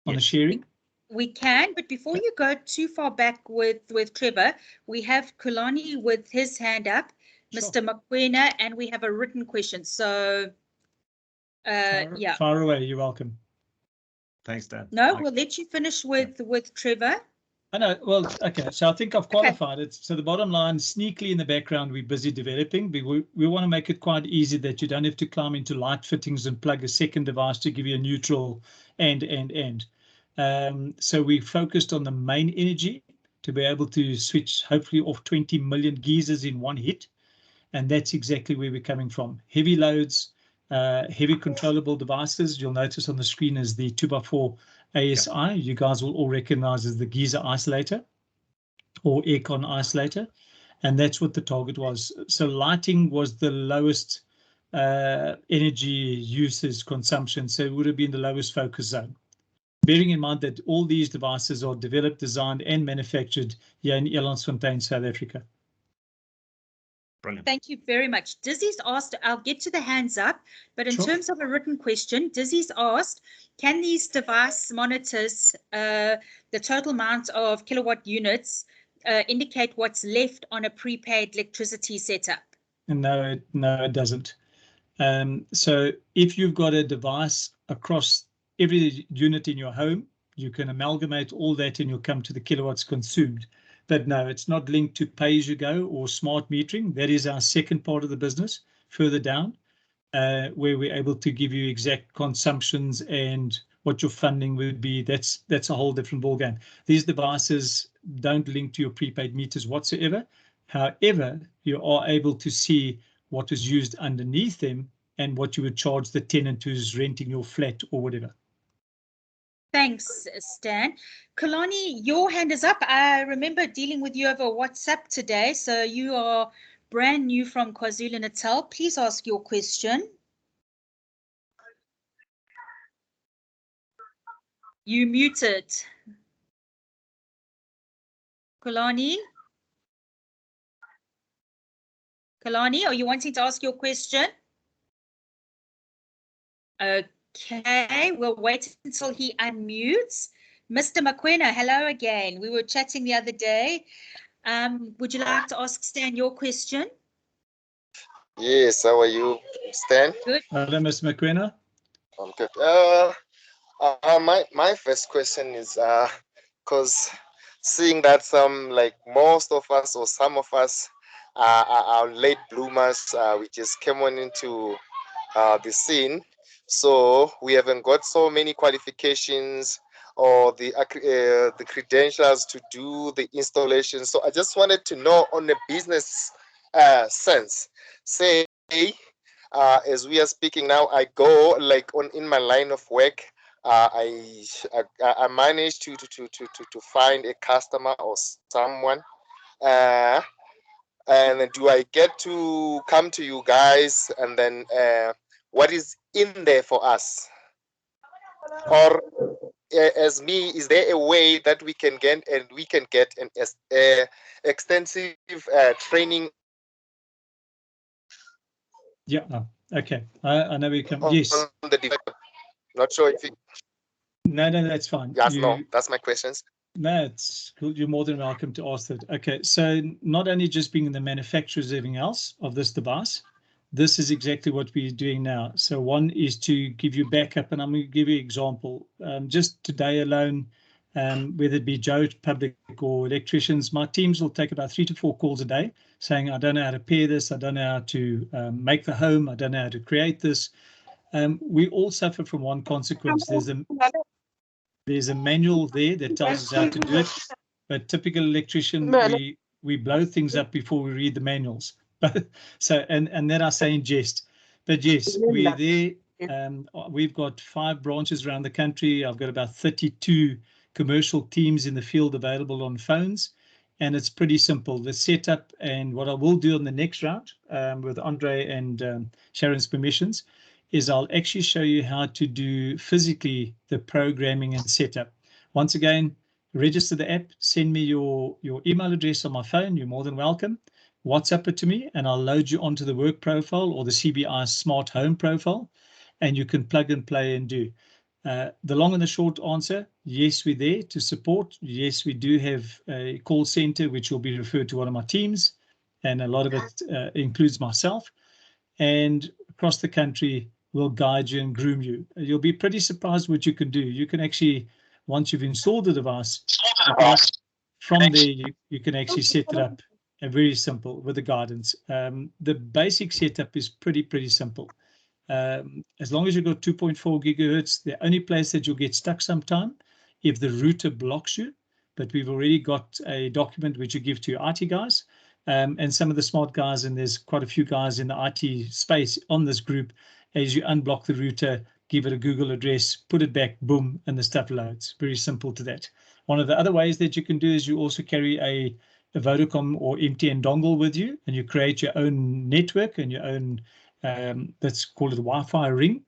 on the sharing? We can, but before you go too far back with Trevor, we have Kulani with his hand up, sure. Mr. Makwena, and we have a written question. So, yeah. Far away. You're welcome. Thanks, Dan. No, we'll let you finish with Trevor. I know. Well, okay. So I think I've qualified it. So the bottom line, sneakily in the background, we're busy developing. We want to make it quite easy that you don't have to climb into light fittings and plug a second device to give you a neutral and. So we focused on the main energy to be able to switch hopefully off 20 million geysers in one hit. And that's exactly where we're coming from. Heavy loads, heavy controllable devices. You'll notice on the screen is the 2x4 ASI. You guys will all recognize as the geyser isolator or aircon isolator. And that's what the target was. So lighting was the lowest energy uses consumption. So it would have been the lowest focus zone. Bearing in mind that all these devices are developed, designed and manufactured here in Elandsfontein, South Africa. Brilliant. Thank you very much. Dizzy's asked, I'll get to the hands up, but in terms of a written question, Dizzy's asked, can these device monitors, the total amount of kilowatt units, indicate what's left on a prepaid electricity setup? No, it doesn't. So if you've got a device across every unit in your home, you can amalgamate all that and you'll come to the kilowatts consumed. But no, it's not linked to pay-as-you-go or smart metering. That is our second part of the business, further down, where we're able to give you exact consumptions and what your funding would be. That's a whole different ballgame. These devices don't link to your prepaid meters whatsoever. However, you are able to see what is used underneath them and what you would charge the tenant who's renting your flat or whatever. Thanks, Stan. Kalani, your hand is up. I remember dealing with you over WhatsApp today, so you are brand new from KwaZulu-Natal. Please ask your question. You muted. Kalani? Kalani, are you wanting to ask your question? Okay, we'll wait until he unmutes. Mr. Makwena, hello again. We were chatting the other day. Would you like to ask Stan your question? Yes, how are you, Stan? Good. Hello, Mr. McQuena. I'm good. My first question is because seeing that like most of us or some of us are late bloomers, we just came on into the scene, so we haven't got so many qualifications or the credentials to do the installation. So I just wanted to know on the business sense, say as we are speaking now, I go like in my line of work. I managed to find a customer or someone. And do I get to come to you guys, and then what is in there for us? Or as me, is there a way that we can get an extensive training? Yeah. Okay. I know we come. Yes. On the device? Not sure if it, No, that's fine. yes, no, that's my questions. No, it's cool. You're more than welcome to ask that. Okay, so not only just being the manufacturers, everything else of this device, this is exactly what we're doing now. So one is to give you backup, and I'm going to give you an example. Just today alone, whether it be Joe Public or electricians, my teams will take about 3 to 4 calls a day saying, I don't know how to pair this, I don't know how to make the home, I don't know how to create this. We all suffer from one consequence. There's a manual there that tells us how to do it, but typical electrician, we blow things up before we read the manuals. But so and that I say in jest. But yes, we're there. We've got 5 branches around the country. I've got about 32 commercial teams in the field available on phones, and it's pretty simple. The setup, and what I will do on the next round with Andre and Sharon's permissions, is I'll actually show you how to do physically the programming and setup. Once again, register the app, send me your email address on my phone. You're more than welcome. WhatsApp it to me, and I'll load you onto the work profile or the CBI smart home profile, and you can plug and play and do. The long and the short answer, yes, we're there to support. Yes, we do have a call center, which will be referred to one of my teams, and a lot of it includes myself. And across the country, will guide you and groom you. You'll be pretty surprised what you can do. You can actually, once you've installed the device, from there you can actually set it up, and very simple with the guidance. The basic setup is pretty simple. As long as you've got 2.4 gigahertz, the only place that you'll get stuck sometime if the router blocks you, but we've already got a document which you give to your IT guys. And some of the smart guys, and there's quite a few guys in the IT space on this group, as you unblock the router, give it a Google address, put it back, boom, and the stuff loads. Very simple to that. One of the other ways that you can do is you also carry a Vodacom or MTN dongle with you, and you create your own network and your own, let's call it a Wi-Fi ring.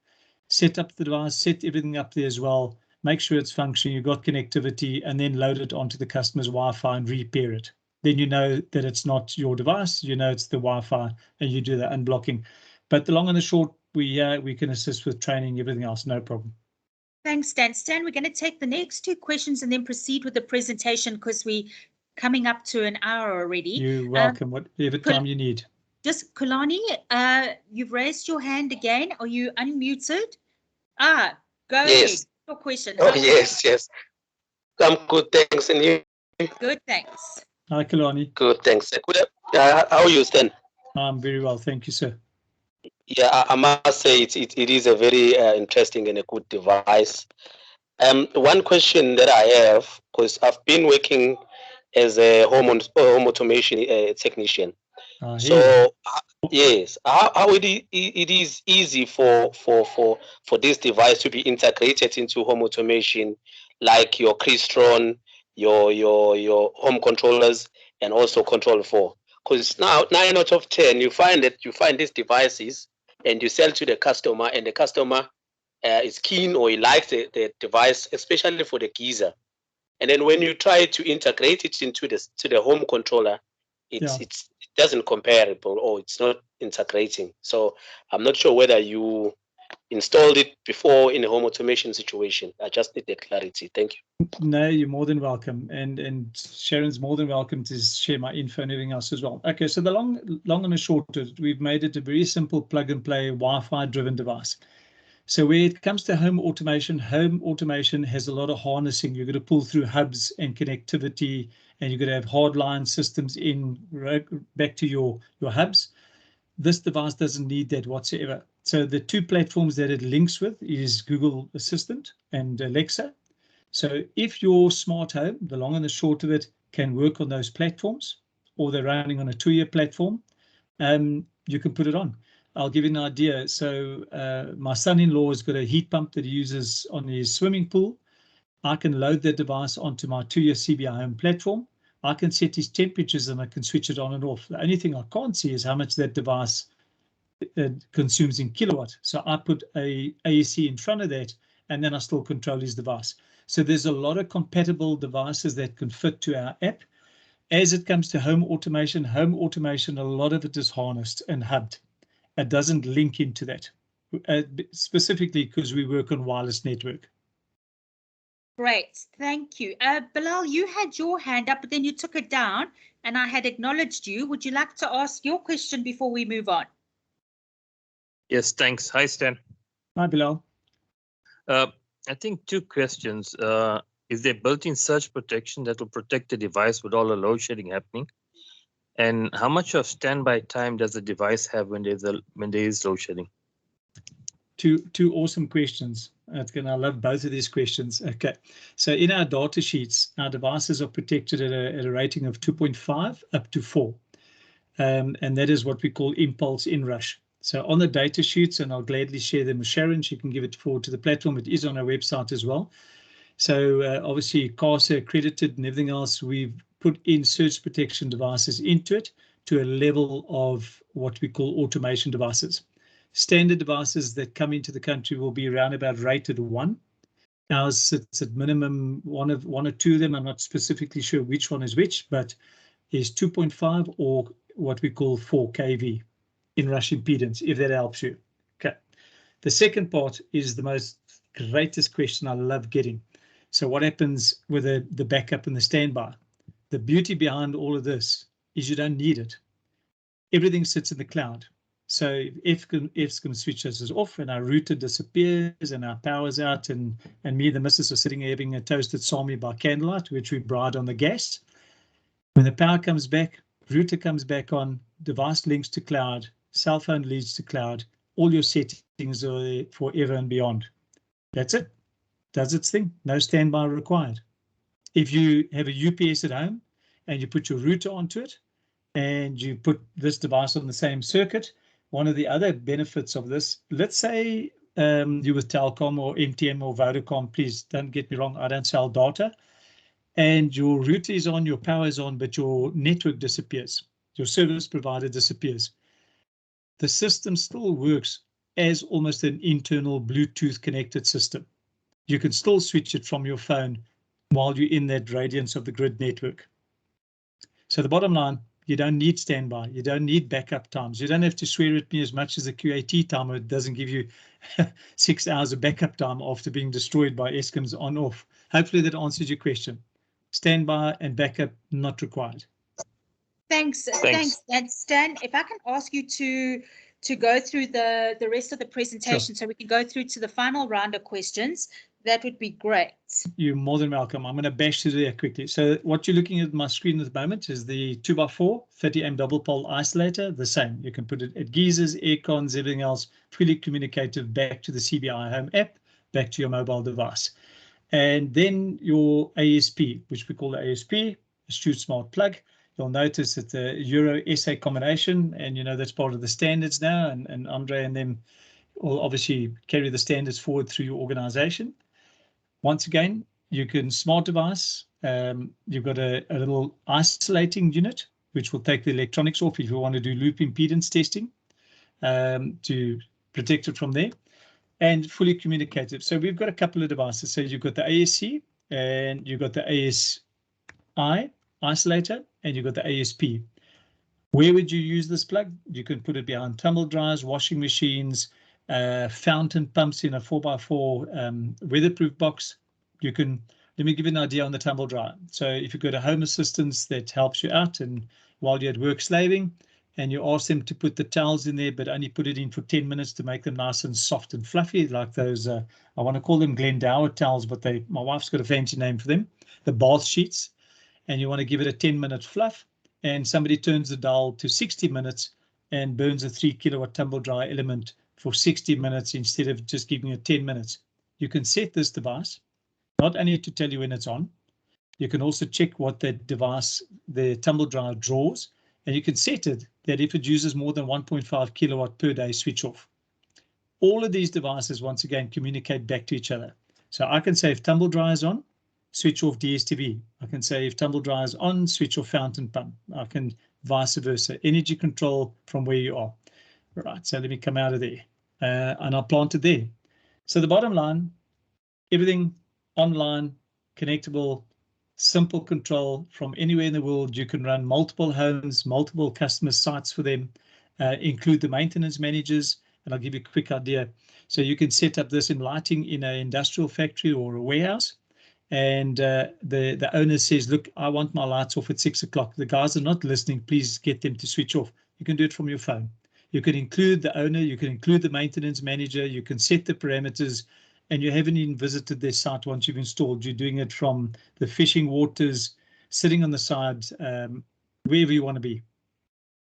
Set up the device, set everything up there as well, make sure it's functioning, you've got connectivity, and then load it onto the customer's Wi-Fi and repair it. Then you know that it's not your device, you know it's the Wi-Fi, and you do the unblocking. But the long and the short, we can assist with training, everything else, no problem. Thanks, Stan. Stan, we're going to take the next 2 questions and then proceed with the presentation because we're coming up to an hour already. You're welcome, whatever time you need. Just Kulani, you've raised your hand again. Are you unmuted? Go ahead. Your question. Oh, yes. I'm good, thanks. And you? Good, thanks. Hi, Kalani. Good, thanks. How are you, Stan? I'm very well, thank you, sir. Yeah, I must say it is a very interesting and a good device. One question that I have, because I've been working as a home automation technician. So yes, how it is easy for this device to be integrated into home automation, like your Crestron, your home controllers, and also Control 4. Because now 9 out of 10, you find these devices and you sell to the customer, and the customer is keen or he likes the device, especially for the geyser. And then when you try to integrate it into the home controller, it doesn't comparable, or it's not integrating. So I'm not sure whether you installed it before in a home automation situation. I just need the clarity. Thank you. No, you're more than welcome, and Sharon's more than welcome to share my info and everything else as well. Okay, so the long and the short of it, we've made it a very simple plug and play Wi-Fi driven device. So when it comes to home automation has a lot of harnessing. You're going to pull through hubs and connectivity, and you're going to have hardline systems in back to your hubs. This device doesn't need that whatsoever. So the two platforms that it links with is Google Assistant and Alexa. So if your smart home, the long and the short of it, can work on those platforms, or they're running on a 2-year platform, you can put it on. I'll give you an idea. So my son-in-law has got a heat pump that he uses on his swimming pool. I can load that device onto my 2-year CBI home platform. I can set his temperatures and I can switch it on and off. The only thing I can't see is how much that device consumes in kilowatt. So I put a AEC in front of that, and then I still control his device. So there's a lot of compatible devices that can fit to our app. As it comes to home automation, a lot of it is harnessed and hubbed. It doesn't link into that, specifically because we work on wireless network. Great, thank you. Bilal, you had your hand up, but then you took it down, and I had acknowledged you. Would you like to ask your question before we move on? Yes, thanks. Hi, Stan. Hi, Bilal. I think 2 questions. Is there built-in surge protection that will protect the device with all the load shedding happening? And how much of standby time does the device have when there is load shedding? Two awesome questions. I love both of these questions. Okay, so in our data sheets, our devices are protected at a rating of 2.5 up to 4. And that is what we call impulse inrush. So on the data sheets, and I'll gladly share them with Sharon, she can give it forward to the platform. It is on our website as well. So obviously CASA accredited and everything else, we've put in surge protection devices into it to a level of what we call automation devices. Standard devices that come into the country will be around about rated 1. Ours sits at minimum one or two of them. I'm not specifically sure which one is which, but is 2.5 or what we call 4 kV inrush impedance, if that helps you. Okay. The second part is the most greatest question I love getting. So what happens with the backup and the standby? The beauty behind all of this is you don't need it. Everything sits in the cloud. So if it's going to switch us off and our router disappears and our power's out, and me and the missus are sitting here having a toasted salmi by candlelight, which we bride on the gas. When the power comes back, router comes back on, device links to cloud, cell phone leads to cloud, all your settings are there forever and beyond. That's it. Does its thing. No standby required. If you have a UPS at home and you put your router onto it and you put this device on the same circuit, one of the other benefits of this, let's say you're with Telkom or MTN or Vodacom, please don't get me wrong, I don't sell data, and your router is on, your power is on, but your network disappears, your service provider disappears. The system still works as almost an internal Bluetooth connected system. You can still switch it from your phone while you're in that radiance of the grid network. So the bottom line, you don't need standby. You don't need backup times. You don't have to swear at me as much as a QAT timer. It doesn't give you 6 hours of backup time after being destroyed by Eskom's on off. Hopefully that answers your question. Standby and backup not required. Thanks, Stan. If I can ask you to go through the rest of the presentation, sure, so we can go through to the final round of questions, that would be great. You're more than welcome. I'm going to bash through there quickly. So what you're looking at my screen at the moment is the 2x4 30 double pole isolator, the same. You can put it at geysers, air cons, everything else, fully communicative back to the CBI Home app, back to your mobile device. And then your ASP, which we call the ASP, Astute Smart Plug. You'll notice that the Euro SA combination, and you know that's part of the standards now, and Andre and them will obviously carry the standards forward through your organization. Once again, you can smart device. You've got a little isolating unit, which will take the electronics off if you want to do loop impedance testing to protect it from there, and fully communicative. So we've got a couple of devices. So you've got the ASC and you've got the ASI isolator, and you've got the ASP. Where would you use this plug? You can put it behind tumble dryers, washing machines, fountain pumps in a 4x4 weatherproof box. You can, let me give you an idea on the tumble dryer. So if you've got a home assistance that helps you out and while you're at work slaving, and you ask them to put the towels in there, but only put it in for 10 minutes to make them nice and soft and fluffy, like those, I want to call them Glendower towels, but my wife's got a fancy name for them, the bath sheets, and you want to give it a 10-minute fluff, and somebody turns the dial to 60 minutes and burns a 3 kilowatt tumble dryer element for 60 minutes instead of just giving it 10 minutes. You can set this device, not only to tell you when it's on, you can also check what that device, the tumble dryer draws, and you can set it that if it uses more than 1.5 kilowatt per day, switch off. All of these devices, once again, communicate back to each other. So I can say if tumble dryer is on, switch off DSTV. I can say if tumble dryer is on, switch off fountain pump. I can vice versa, energy control from where you are. Right, so let me come out of there and I'll plant it there. So the bottom line, everything online, connectable, simple control from anywhere in the world. You can run multiple homes, multiple customer sites for them, include the maintenance managers, and I'll give you a quick idea. So you can set up this in lighting in an industrial factory or a warehouse, and the owner says, look, I want my lights off at 6 o'clock. The guys are not listening, please get them to switch off. You can do it from your phone. You can include the owner, you can include the maintenance manager, you can set the parameters, and you haven't even visited their site once you've installed. You're doing it from the fishing waters, sitting on the side, wherever you want to be.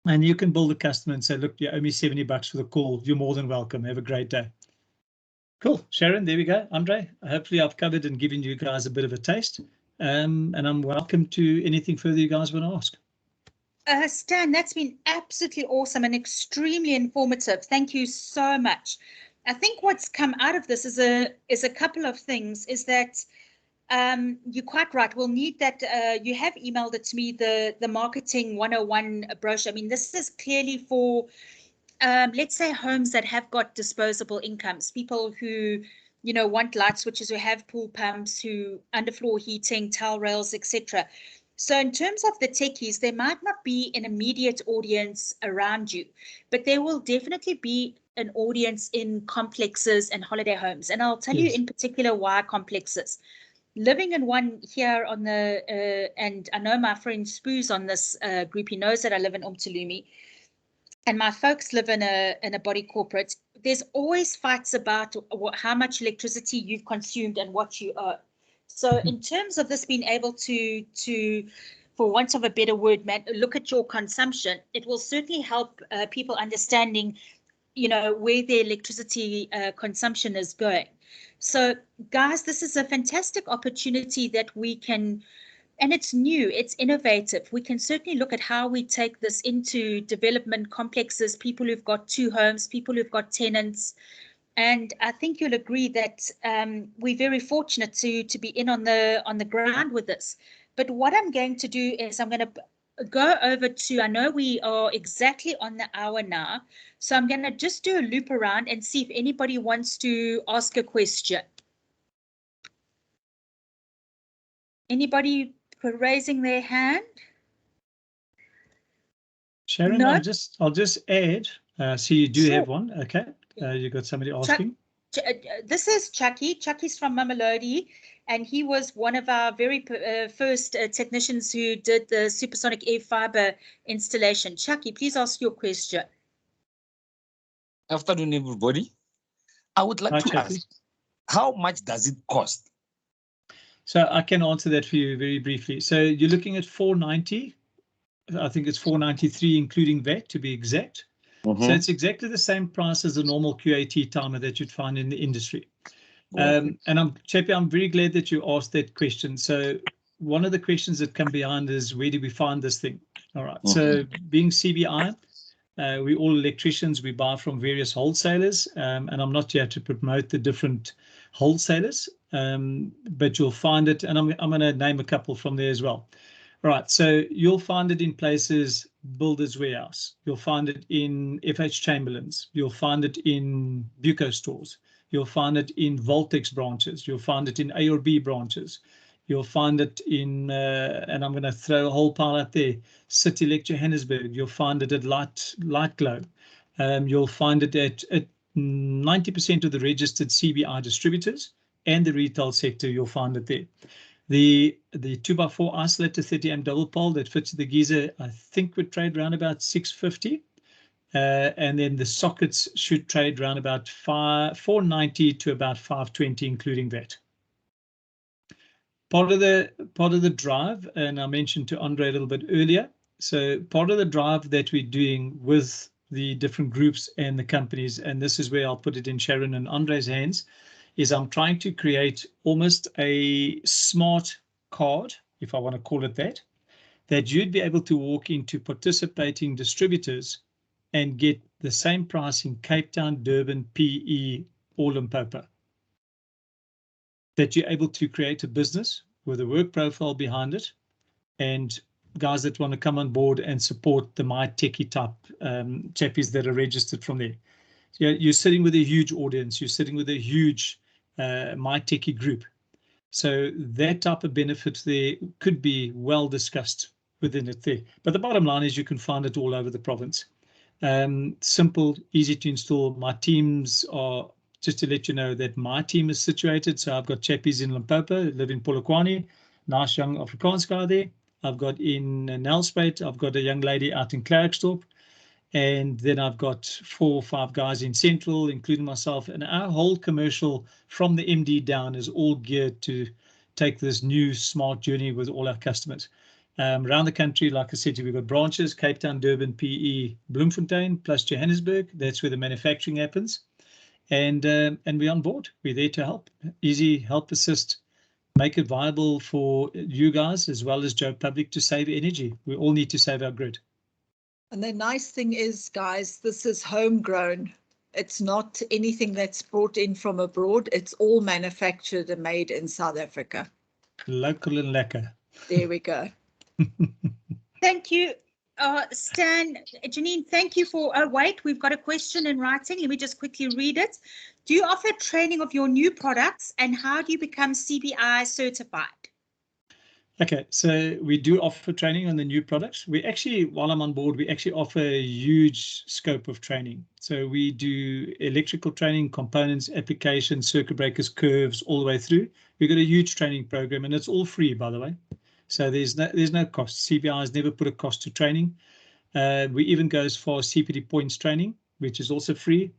And you can build a customer and say, look, you owe me $70 for the call. You're more than welcome. Have a great day. Cool. Sharon, there we go. Andre, hopefully I've covered and given you guys a bit of a taste. And I'm welcome to anything further you guys want to ask. Stan, that's been absolutely awesome and extremely informative. Thank you so much. I think what's come out of this is a couple of things. Is that you're quite right. We'll need that. You have emailed it to me, the marketing 101 brochure. I mean, this is clearly for let's say homes that have got disposable incomes, people who want light switches, who have pool pumps, who underfloor heating, towel rails, etc. So in terms of the techies, there might not be an immediate audience around you, but there will definitely be an audience in complexes and holiday homes. And I'll tell you in particular why complexes. Living in one here on the, and I know my friend Spoo's on this group, he knows that I live in Umtulumi, and my folks live in a body corporate. There's always fights about how much electricity you've consumed and what you owe. So in terms of this being able to for want of a better word, look at your consumption, it will certainly help people understanding, where their electricity consumption is going. So guys, this is a fantastic opportunity that we can, and it's new, it's innovative. We can certainly look at how we take this into development complexes, people who've got 2 homes, people who've got tenants. And I think you'll agree that we're very fortunate to be in on the ground with this. But what I'm going to do is I'm going to go over to, I know we are exactly on the hour now, so I'm going to just do a loop around and see if anybody wants to ask a question. Anybody raising their hand? Sharon, no? I'll just add, so you do have one, okay. You got somebody asking? This is Chucky. Chucky's from Mamelodi, and he was one of our very first technicians who did the supersonic air fiber installation. Chucky, please ask your question. Afternoon, everybody. I would like to ask, how much does it cost? So I can answer that for you very briefly. So you're looking at 490. I think it's 493, including VAT, to be exact. So it's exactly the same price as a normal QAT timer that you'd find in the industry. And Chappie, I'm very glad that you asked that question. So one of the questions that come behind is, where do we find this thing? All right. So being CBI, we all electricians, we buy from various wholesalers, and I'm not here to promote the different wholesalers, but you'll find it, and I'm going to name a couple from there as well. Right, so you'll find it in places, Builders Warehouse. You'll find it in FH Chamberlain's. You'll find it in Buco stores. You'll find it in Voltex branches. You'll find it in A or B branches. You'll find it in, and I'm going to throw a whole pile out there, City Elect Johannesburg. You'll find it at Light Glow. You'll find it at 90% of the registered CBI distributors and the retail sector, you'll find it there. The 2x4 isolator 30 amp double pole that fits the geyser, I think would trade around about 650. And then the sockets should trade around about 490 to about 520, including that. Part of the drive, and I mentioned to Andre a little bit earlier, so part of the drive that we're doing with the different groups and the companies, and this is where I'll put it in Sharon and Andre's hands, is I'm trying to create almost a smart card, if I want to call it that, that you'd be able to walk into participating distributors and get the same price in Cape Town, Durban, PE, or Limpopo. That you're able to create a business with a work profile behind it, and guys that want to come on board and support the MyTechie type chappies that are registered from there. You're sitting with a huge audience, you're sitting with a huge MyTechie group. So that type of benefit there could be well discussed within it there. But the bottom line is you can find it all over the province. Simple, easy to install. My teams are, just to let you know that my team is situated. So I've got chappies in Limpopo, live in Polokwane, nice young Afrikaans guy there. I've got in Nelspruit, I've got a young lady out in Klerksdorp. And then I've got 4 or 5 guys in Central, including myself. And our whole commercial from the MD down is all geared to take this new smart journey with all our customers. Around the country, like I said, we've got branches, Cape Town, Durban, PE, Bloemfontein, plus Johannesburg. That's where the manufacturing happens. And we're on board. We're there to help. Easy, help, assist, make it viable for you guys as well as Joe Public to save energy. We all need to save our grid. And the nice thing is, guys, this is homegrown. It's not anything that's brought in from abroad. It's all manufactured and made in South Africa. Local and lekker. There we go. Thank you, Stan. Janine, thank you for, oh wait, we've got a question in writing. Let me just quickly read it. Do you offer training of your new products, and how do you become CBI certified? Okay, so we do offer training on the new products. We actually, while I'm on board, we actually offer a huge scope of training. So we do electrical training, components, applications, circuit breakers, curves, all the way through. We've got a huge training program, and it's all free, by the way. So there's no cost. CBI has never put a cost to training. We even go as far as CPD points training, which is also free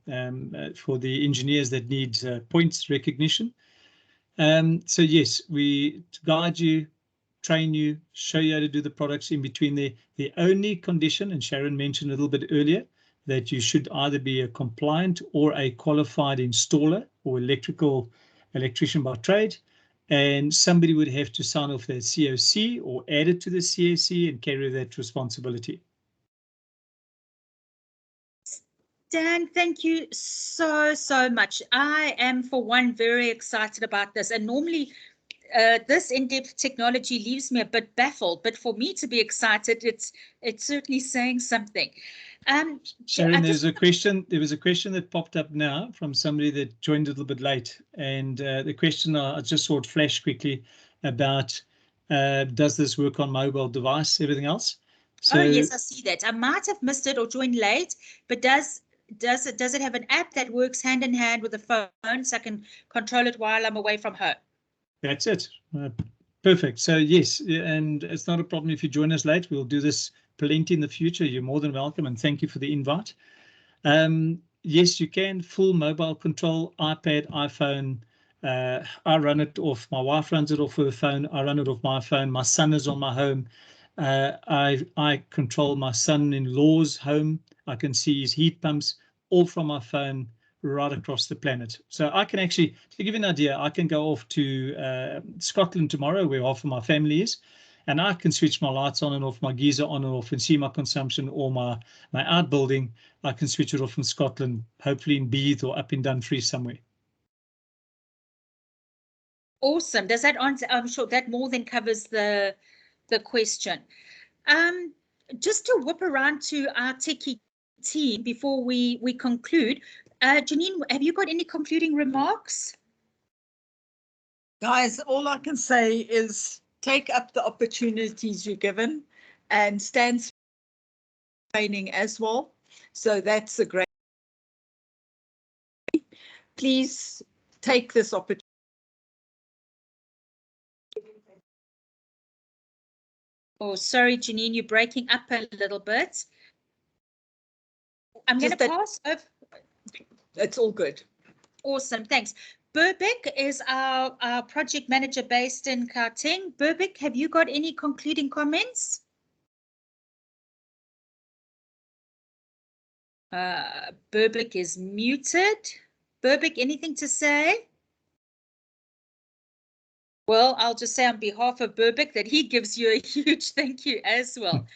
for the engineers that need points recognition. So yes, we guide you, train you, show you how to do the products in between there. The only condition, and Sharon mentioned a little bit earlier, that you should either be a compliant or a qualified installer or electrician by trade, and somebody would have to sign off their COC or add it to the CAC and carry that responsibility. Dan, thank you so much. I am, for one, very excited about this, and normally this in-depth technology leaves me a bit baffled, but for me to be excited, it's certainly saying something. Sharon, there was a question that popped up now from somebody that joined a little bit late, and the question I just saw it flash quickly about does this work on mobile device, everything else? So, oh yes, I see that. I might have missed it or joined late, but does it have an app that works hand in hand with the phone, so I can control it while I'm away from home? That's it. Perfect. So yes, and it's not a problem if you join us late. We'll do this plenty in the future. You're more than welcome, and thank you for the invite. Yes, you can. Full mobile control, iPad, iPhone. I run it off. My wife runs it off her phone. I run it off my phone. My son is on my home. I control my son-in-law's home. I can see his heat pumps all from my phone, right across the planet. So I can actually, to give you an idea, I can go off to Scotland tomorrow, where half of my family is, and I can switch my lights on and off, my geyser on and off, and see my consumption or my outbuilding. I can switch it off from Scotland, hopefully in Beath or up in Dumfries somewhere. Awesome. Does that answer? I'm sure that more than covers the question. Just to whip around to our techie team before we conclude. Janine, have you got any concluding remarks? Guys, all I can say is take up the opportunities you're given, and Stan's training as well. So that's a great please take this opportunity. Oh, sorry, Janine, you're breaking up a little bit. I'm going to pass over. It's all good. Awesome, thanks. Burbik is our project manager based in Gauteng. Burbik, have you got any concluding comments? Burbik is muted. Burbik, anything to say? Well, I'll just say on behalf of Burbik that he gives you a huge thank you as well.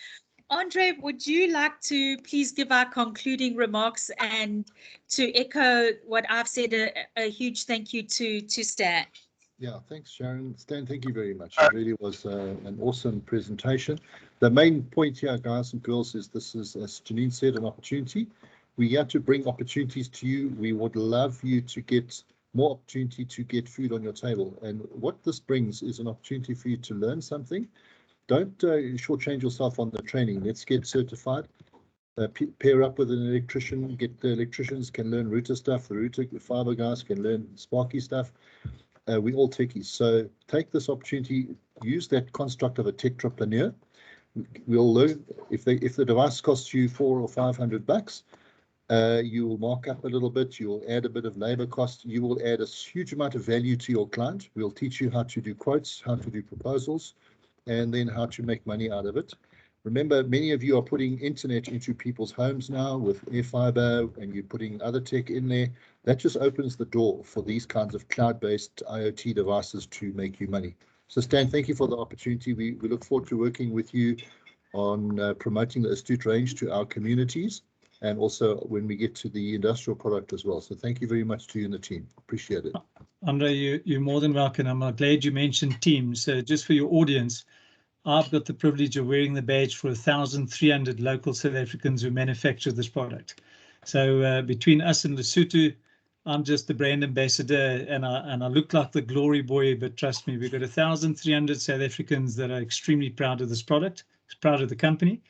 Andre, would you like to please give our concluding remarks and to echo what I've said, a huge thank you to Stan? Yeah, thanks, Sharon. Stan, thank you very much. It really was an awesome presentation. The main point here, guys and girls, is this is, as Janine said, an opportunity. We're here to bring opportunities to you. We would love you to get more opportunity to get food on your table. And what this brings is an opportunity for you to learn something. Don't shortchange yourself on the training. Let's get certified. Pair up with an electrician. Get the electricians can learn router stuff. The router fiber guys can learn Sparky stuff. We all techies. So take this opportunity. Use that construct of a tetrapreneur. We'll learn if the device costs you $400 or $500. You will mark up a little bit, you'll add a bit of labor cost, you will add a huge amount of value to your client. We'll teach you how to do quotes, how to do proposals, and then how to make money out of it. Remember, many of you are putting internet into people's homes now with air fiber, and you're putting other tech in there. That just opens the door for these kinds of cloud-based IoT devices to make you money. So Stan, thank you for the opportunity. We look forward to working with you on promoting the Astute range to our communities, and also when we get to the industrial product as well. So thank you very much to you and the team. Appreciate it. Andre, you're more than welcome. I'm glad you mentioned teams. So just for your audience, I've got the privilege of wearing the badge for 1,300 local South Africans who manufacture this product. So between us and Lesotho, I'm just the brand ambassador, and I look like the glory boy, but trust me, we've got 1,300 South Africans that are extremely proud of this product, proud of the company.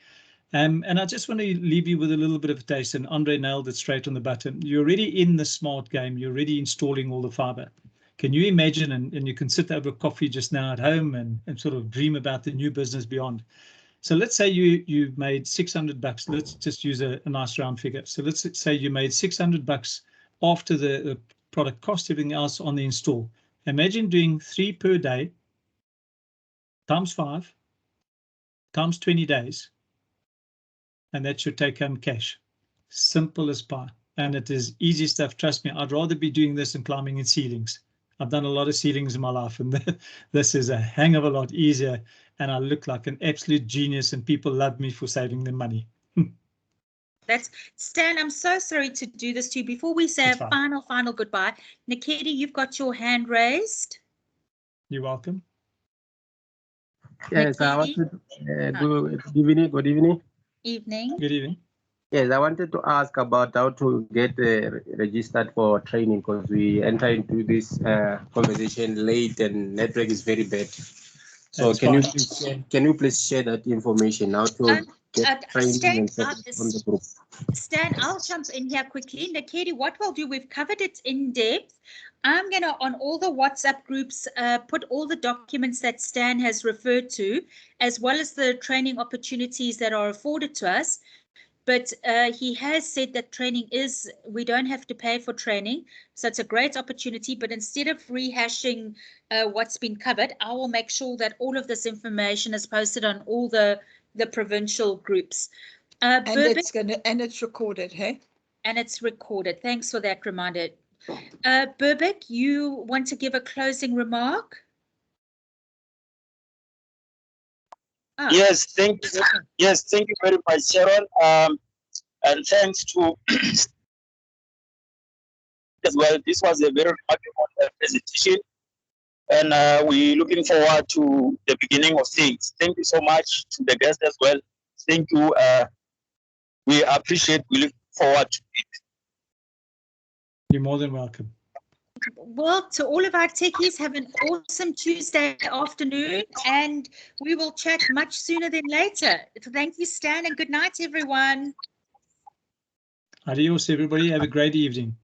And I just want to leave you with a little bit of a taste, and Andre nailed it straight on the button. You're already in the smart game. You're already installing all the fiber. Can you imagine, and you can sit over coffee just now at home and sort of dream about the new business beyond. So let's say you made $600. Let's just use a nice round figure. So let's say you made $600 after the product cost, everything else on the install. Imagine doing 3 per day times 5 times 20 days. And that's your take-home cash. Simple as pie. And it is easy stuff. Trust me, I'd rather be doing this than climbing in ceilings. I've done a lot of ceilings in my life, and this is a hang of a lot easier. And I look like an absolute genius, and people love me for saving them money. That's Stan, I'm so sorry to do this to you. Before we say a final goodbye, Nikedi, you've got your hand raised. You're welcome. Yes, I wanted good evening. Good evening. Evening. Good evening. Yes, I wanted to ask about how to get registered for training, because we enter into this conversation late and network is very bad. So can you please share that information, how to get training and from the group? Stan, I'll jump in here quickly. Nikedi, what we'll do, we've covered it in depth. I'm going to, on all the WhatsApp groups, put all the documents that Stan has referred to, as well as the training opportunities that are afforded to us. But he has said that training is, we don't have to pay for training. So it's a great opportunity. But instead of rehashing what's been covered, I will make sure that all of this information is posted on all the provincial groups. And it's recorded, hey? And it's recorded. Thanks for that reminder. Burbik, you want to give a closing remark? Yes, thank you. Yes, thank you very much, Sharon. And thanks to as well. This was a very remarkable presentation, and we're looking forward to the beginning of things. Thank you so much to the guests as well. Thank you. We appreciate. We look forward to it. You're more than welcome. Well, to all of our techies, have an awesome Tuesday afternoon, and we will chat much sooner than later. Thank you, Stan, and good night, everyone. Adios, everybody. Have a great evening.